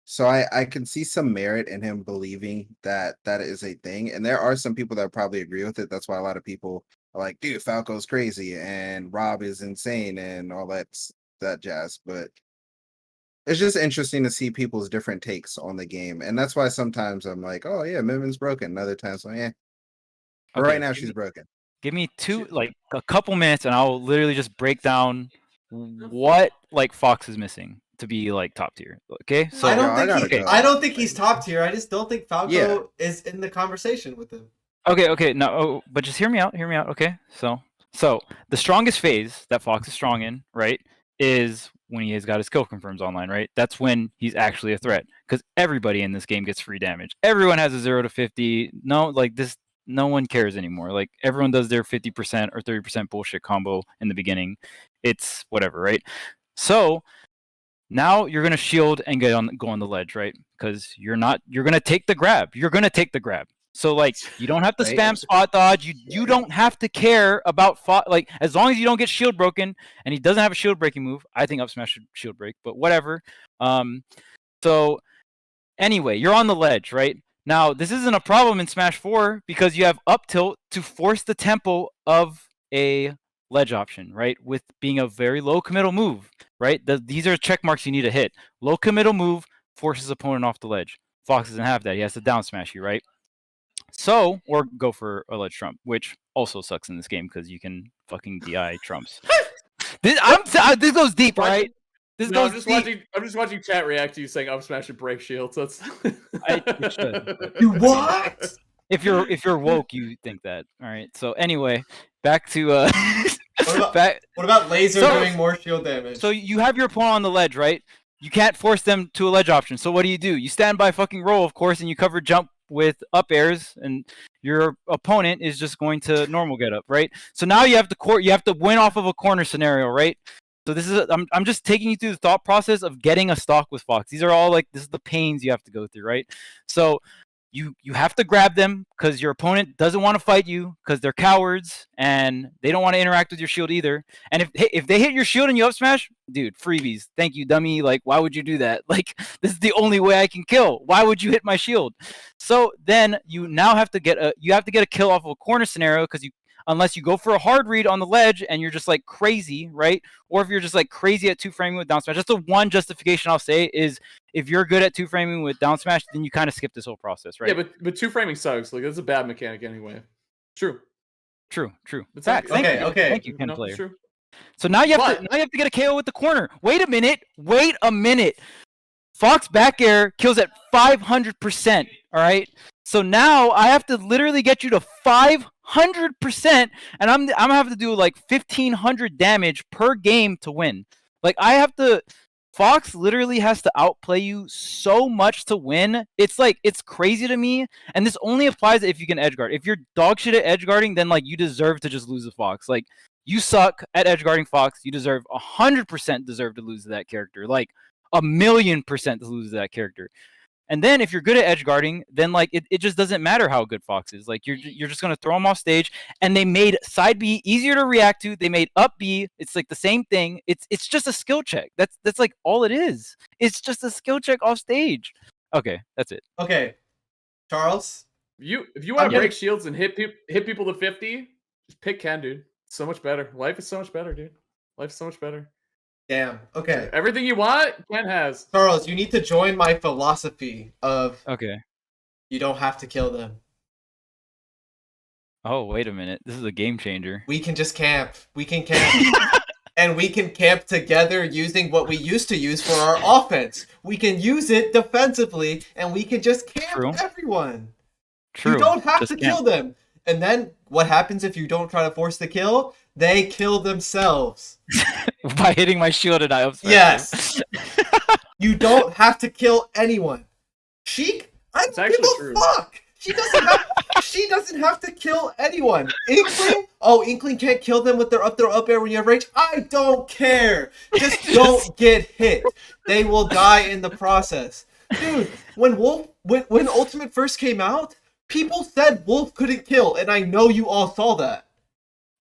So I can see some merit in him believing that that is a thing. And there are some people that probably agree with it. That's why a lot of people are like, dude, Falco's crazy and Rob is insane and all that jazz. But it's just interesting to see people's different takes on the game. And that's why sometimes I'm like, oh yeah, Mimin's broken. And other times I'm like, but right now she's broken. Give me a couple minutes and I'll literally just break down what like Fox is missing to be like top tier. Okay, so I don't think he's top tier. I just don't think Falco is in the conversation with him. Okay, no, but just hear me out. Okay, so the strongest phase that Fox is strong in, right, is when he has got his kill confirms online, right? That's when he's actually a threat because everybody in this game gets free damage. Everyone has a 0 to 50. No one cares anymore. Like everyone does their 50% or 30% bullshit combo in the beginning. It's whatever, right? So now you're gonna shield and go on the ledge, right? Because you're gonna take the grab. So like you don't have to spam spot dodge. You don't have to care about like as long as you don't get shield broken and he doesn't have a shield breaking move. I think up smash should shield break, but whatever. So anyway, you're on the ledge, right? Now this isn't a problem in Smash 4 because you have up tilt to force the tempo of a ledge option, right? With being a very low committal move, right? These are check marks you need to hit. Low committal move forces opponent off the ledge. Fox doesn't have that. He has to down smash you, right? So, or go for a ledge trump, which also sucks in this game because you can fucking DI trumps. This goes deep, right? I'm just watching chat react to you saying up smash and break shields. That's it should. You what? If you're woke, you think that. All right. So anyway, back to what about laser doing more shield damage? So you have your opponent on the ledge, right? You can't force them to a ledge option. So what do? You stand by fucking roll, of course, and you cover jump with up airs, and your opponent is just going to normal get up, right? So now you have to win off of a corner scenario, right? So this is I'm just taking you through the thought process of getting a stock with Fox. These are all like this is the pains you have to go through, right? So you have to grab them because your opponent doesn't want to fight you because they're cowards and they don't want to interact with your shield either. And if they hit your shield and you up smash, dude, freebies. Thank you, dummy. Like, why would you do that? Like, this is the only way I can kill. Why would you hit my shield? So then you now have to get a kill off of a corner scenario because unless you go for a hard read on the ledge and you're just like crazy, right? Or if you're just like crazy at 2-framing with down smash. Just the one justification I'll say is if you're good at 2-framing with down smash, then you kind of skip this whole process, right? Yeah, but 2-framing sucks. Like that's a bad mechanic anyway. True. Facts. Okay. Thank you, Ken No, player. true. So now you have to get a KO with the corner. Wait a minute. Fox back air kills at 500%. All right. So now I have to literally get you to 500%, and I'm gonna have to do like 1,500 damage per game to win. Like Fox literally has to outplay you so much to win. It's crazy to me. And this only applies if you can edge guard. If you're dog shit at edge guarding, then like you deserve to just lose to Fox. Like you suck at edge guarding Fox. You deserve 100% deserve to lose to that character. Like 1,000,000% to lose to that character. And then if you're good at edge guarding, then like it just doesn't matter how good Fox is. Like you're just gonna throw him off stage. And they made side B easier to react to. They made up B. It's like the same thing. It's just a skill check. That's like all it is. It's just a skill check off stage. Okay, that's it. Okay, Charles. If you want to break shields and hit people to 50, just pick Ken, dude. It's so much better. Life is so much better, dude. Life's so much better. Damn. Okay. Everything you want, Ken has. Charles, you need to join my philosophy of you don't have to kill them. Oh, wait a minute. This is a game changer. We can just camp. We can camp. And we can camp together using what we used to use for our offense. We can use it defensively, and we can just camp everyone. True. You don't have to kill them. And then what happens if you don't try to force the kill? They kill themselves. By hitting my shield and I up smash. Yes. You don't have to kill anyone. Sheik, I don't give a fuck. She doesn't have to kill anyone. Inkling? Oh, Inkling can't kill them with their up air when you have range? I don't care. Just don't get hit. They will die in the process. Dude, when Ultimate first came out, people said Wolf couldn't kill, and I know you all saw that.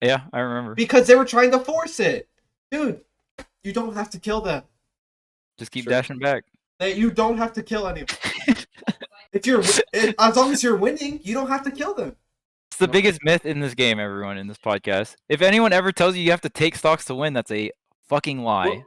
Yeah, I remember. Because they were trying to force it. Dude, you don't have to kill them. Just keep dashing back. You don't have to kill anyone. As long as you're winning, you don't have to kill them. It's the biggest myth in this game, everyone, in this podcast. If anyone ever tells you have to take stocks to win, that's a fucking lie. Well,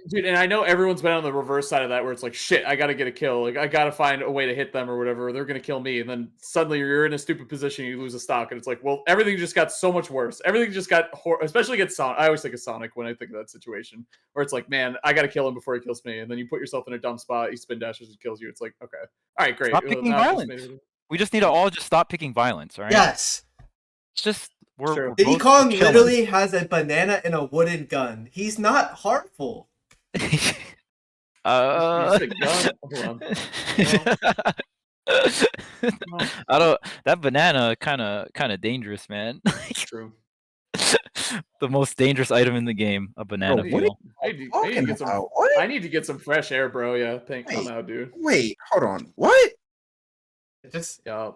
dude, and I know everyone's been on the reverse side of that where it's like, shit, I gotta get a kill. Like, I gotta find a way to hit them or whatever, or they're gonna kill me. And then suddenly you're in a stupid position, you lose a stock, and it's like, well, everything just got so much worse. Everything just got, especially against Sonic. I always think of Sonic when I think of that situation, where it's like, man, I gotta kill him before he kills me. And then you put yourself in a dumb spot, he spin dashes and kills you. It's like, okay. All right, great. Stop picking violence. We just need to all just stop picking violence, all right? Yes. It's just, we're Diddy Kong literally has a banana and a wooden gun. He's not harmful. I don't. That banana kind of dangerous, man. True. The most dangerous item in the game, a banana peel. I need to get some fresh air, bro. Yeah, I'm out, dude. Wait, hold on. What?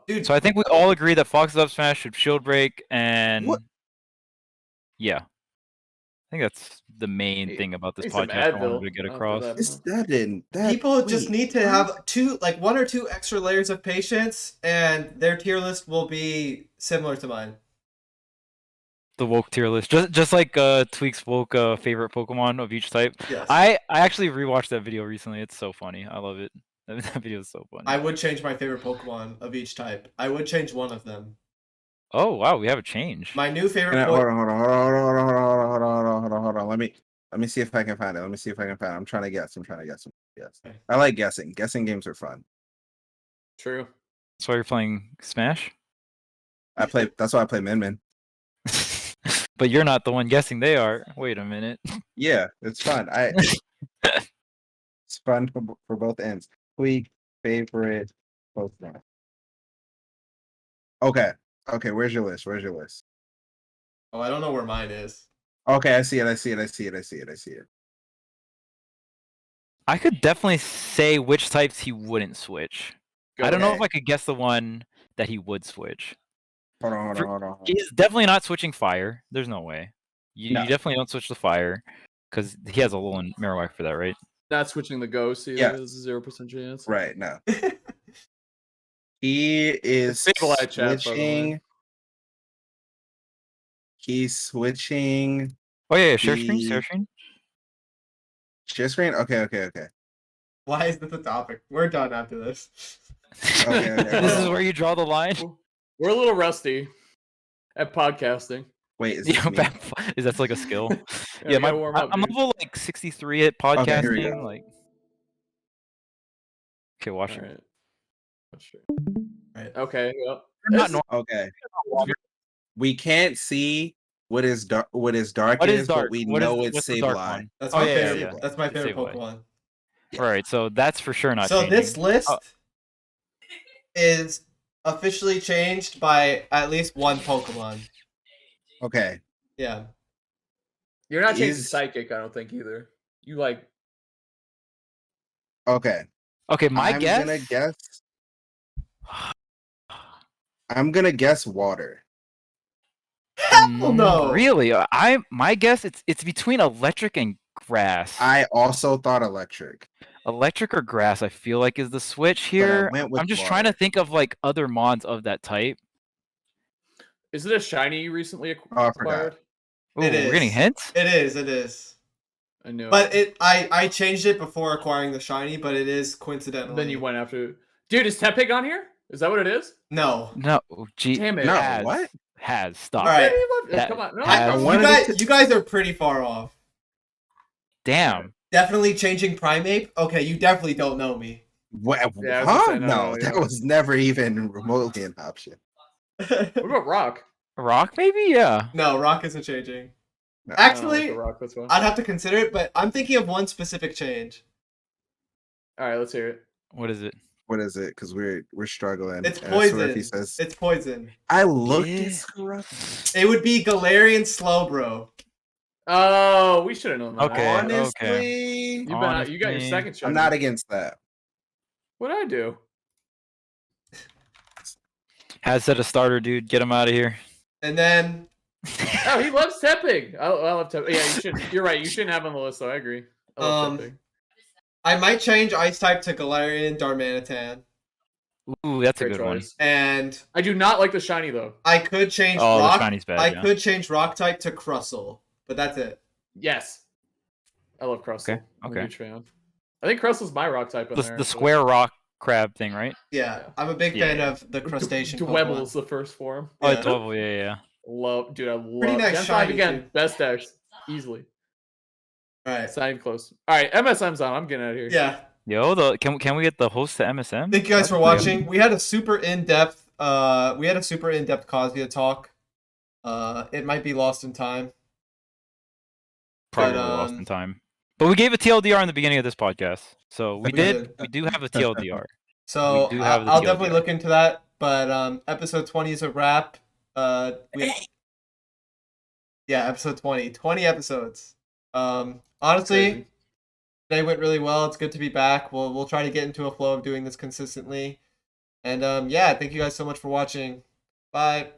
Dude. So I think we all agree that Fox's up smash should shield break, and yeah, I think that's the main thing about this podcast I wanted to get across. People just need to have one or two extra layers of patience, and their tier list will be similar to mine. The woke tier list, just like Tweek's woke favorite Pokemon of each type. Yes. I actually rewatched that video recently. It's so funny. I love it. That video is so funny. I would change my favorite Pokemon of each type. I would change one of them. Oh wow, we have a change. My new favorite. Hold on. Let me see if I can find it. I'm trying to guess. Yes. I like guessing. Guessing games are fun. True. That's why you're playing Smash? That's why I play Min Min. But you're not the one guessing, they are. Wait a minute. Yeah, it's fun. It's fun for both ends. Tweek, favorite, both ends. Okay, where's your list? Oh, I don't know where mine is. Okay, I see it. I could definitely say which types he wouldn't switch. I don't know if I could guess the one that he would switch. Hold on. He's definitely not switching fire. There's no way. You definitely don't switch the fire because he has a lull in Marowak for that, right? Not switching the ghost. Yeah, there's a 0% chance. Right, no. He is switching. He's switching. Oh yeah, share screen. Share screen. Okay. Why is this a topic? We're done after this. Okay. This is where you draw the line. We're a little rusty at podcasting. Wait, is that like a skill? Yeah, I'm level like 63 at podcasting. Okay, okay, watch it. Right. Okay. Well, okay. We can't see what is dark is, but we know it's Sableye. That's my favorite. Yeah. That's my favorite Pokemon. Yeah. All right, so that's for sure not. So changing. This list is officially changed by at least one Pokemon. Okay. Yeah. You're not changing Psychic, I don't think either. You like. Okay. Okay, I'm gonna guess water. Hell no. Really? My guess it's between electric and grass. I also thought electric. Electric or grass, I feel like is the switch here. I'm just trying to think of like other mons of that type. Is it a shiny you recently acquired? Ooh, we're getting hints? It is. I know. But I changed it before acquiring the shiny, but it is coincidentally. Then you went after it. Dude, is Tepig on here? Is that what it is? No. Damn it. No, what? Stop. All right. Come on. No, you guys are pretty far off. Damn. Definitely changing Primeape? Okay, you definitely don't know me. What? Yeah, huh? No, that was never even remotely an option. What about Rock? Rock, maybe? Yeah. No, Rock isn't changing. No. Actually, Rock, that's I'd have to consider it, but I'm thinking of one specific change. All right, let's hear it. What is it? What is it? Because we're struggling. It's poison. Says, it's poison. I looked at it would be Galarian Slowbro. Oh, we should have known that. Okay. Honestly, you got your second shot. I'm not against that. What did I do? Has said a starter, dude. Get him out of here. And then. Oh, he loves Tepig. I love Tepig. Yeah, you should. You're right. You shouldn't have him on the list, though. I agree. I love Tepig. I might change Ice type to Galarian Darmanitan. Ooh, that's a good one. And I do not like the shiny though. I could change Rock. The shiny's bad, I could change Rock type to Crustle, but that's it. Yes. I love Crustle. Okay. I'm a huge fan. I think Crustle's my rock type in there. The square rock crab thing, right? Yeah. I'm a big fan of the crustacean. Dwebble's the first form. Oh, yeah. Dwebble, yeah. I love Pretty nice Gen 5 shiny again. too. Best X. Easily. Alright. It's not even close. Alright, MSM's on. I'm getting out of here. Yeah. Yo, can we get the host to MSM? Thank you guys for watching. We had a super in-depth Kazuya talk. It might be lost in time. Probably lost in time. But we gave a TLDR in the beginning of this podcast. So we do have a TLDR. So I'll definitely look into that. But episode 20 is a wrap. Episode 20. 20 episodes. Honestly, they went really well. It's good to be back. We'll try to get into a flow of doing this consistently. And thank you guys so much for watching. Bye.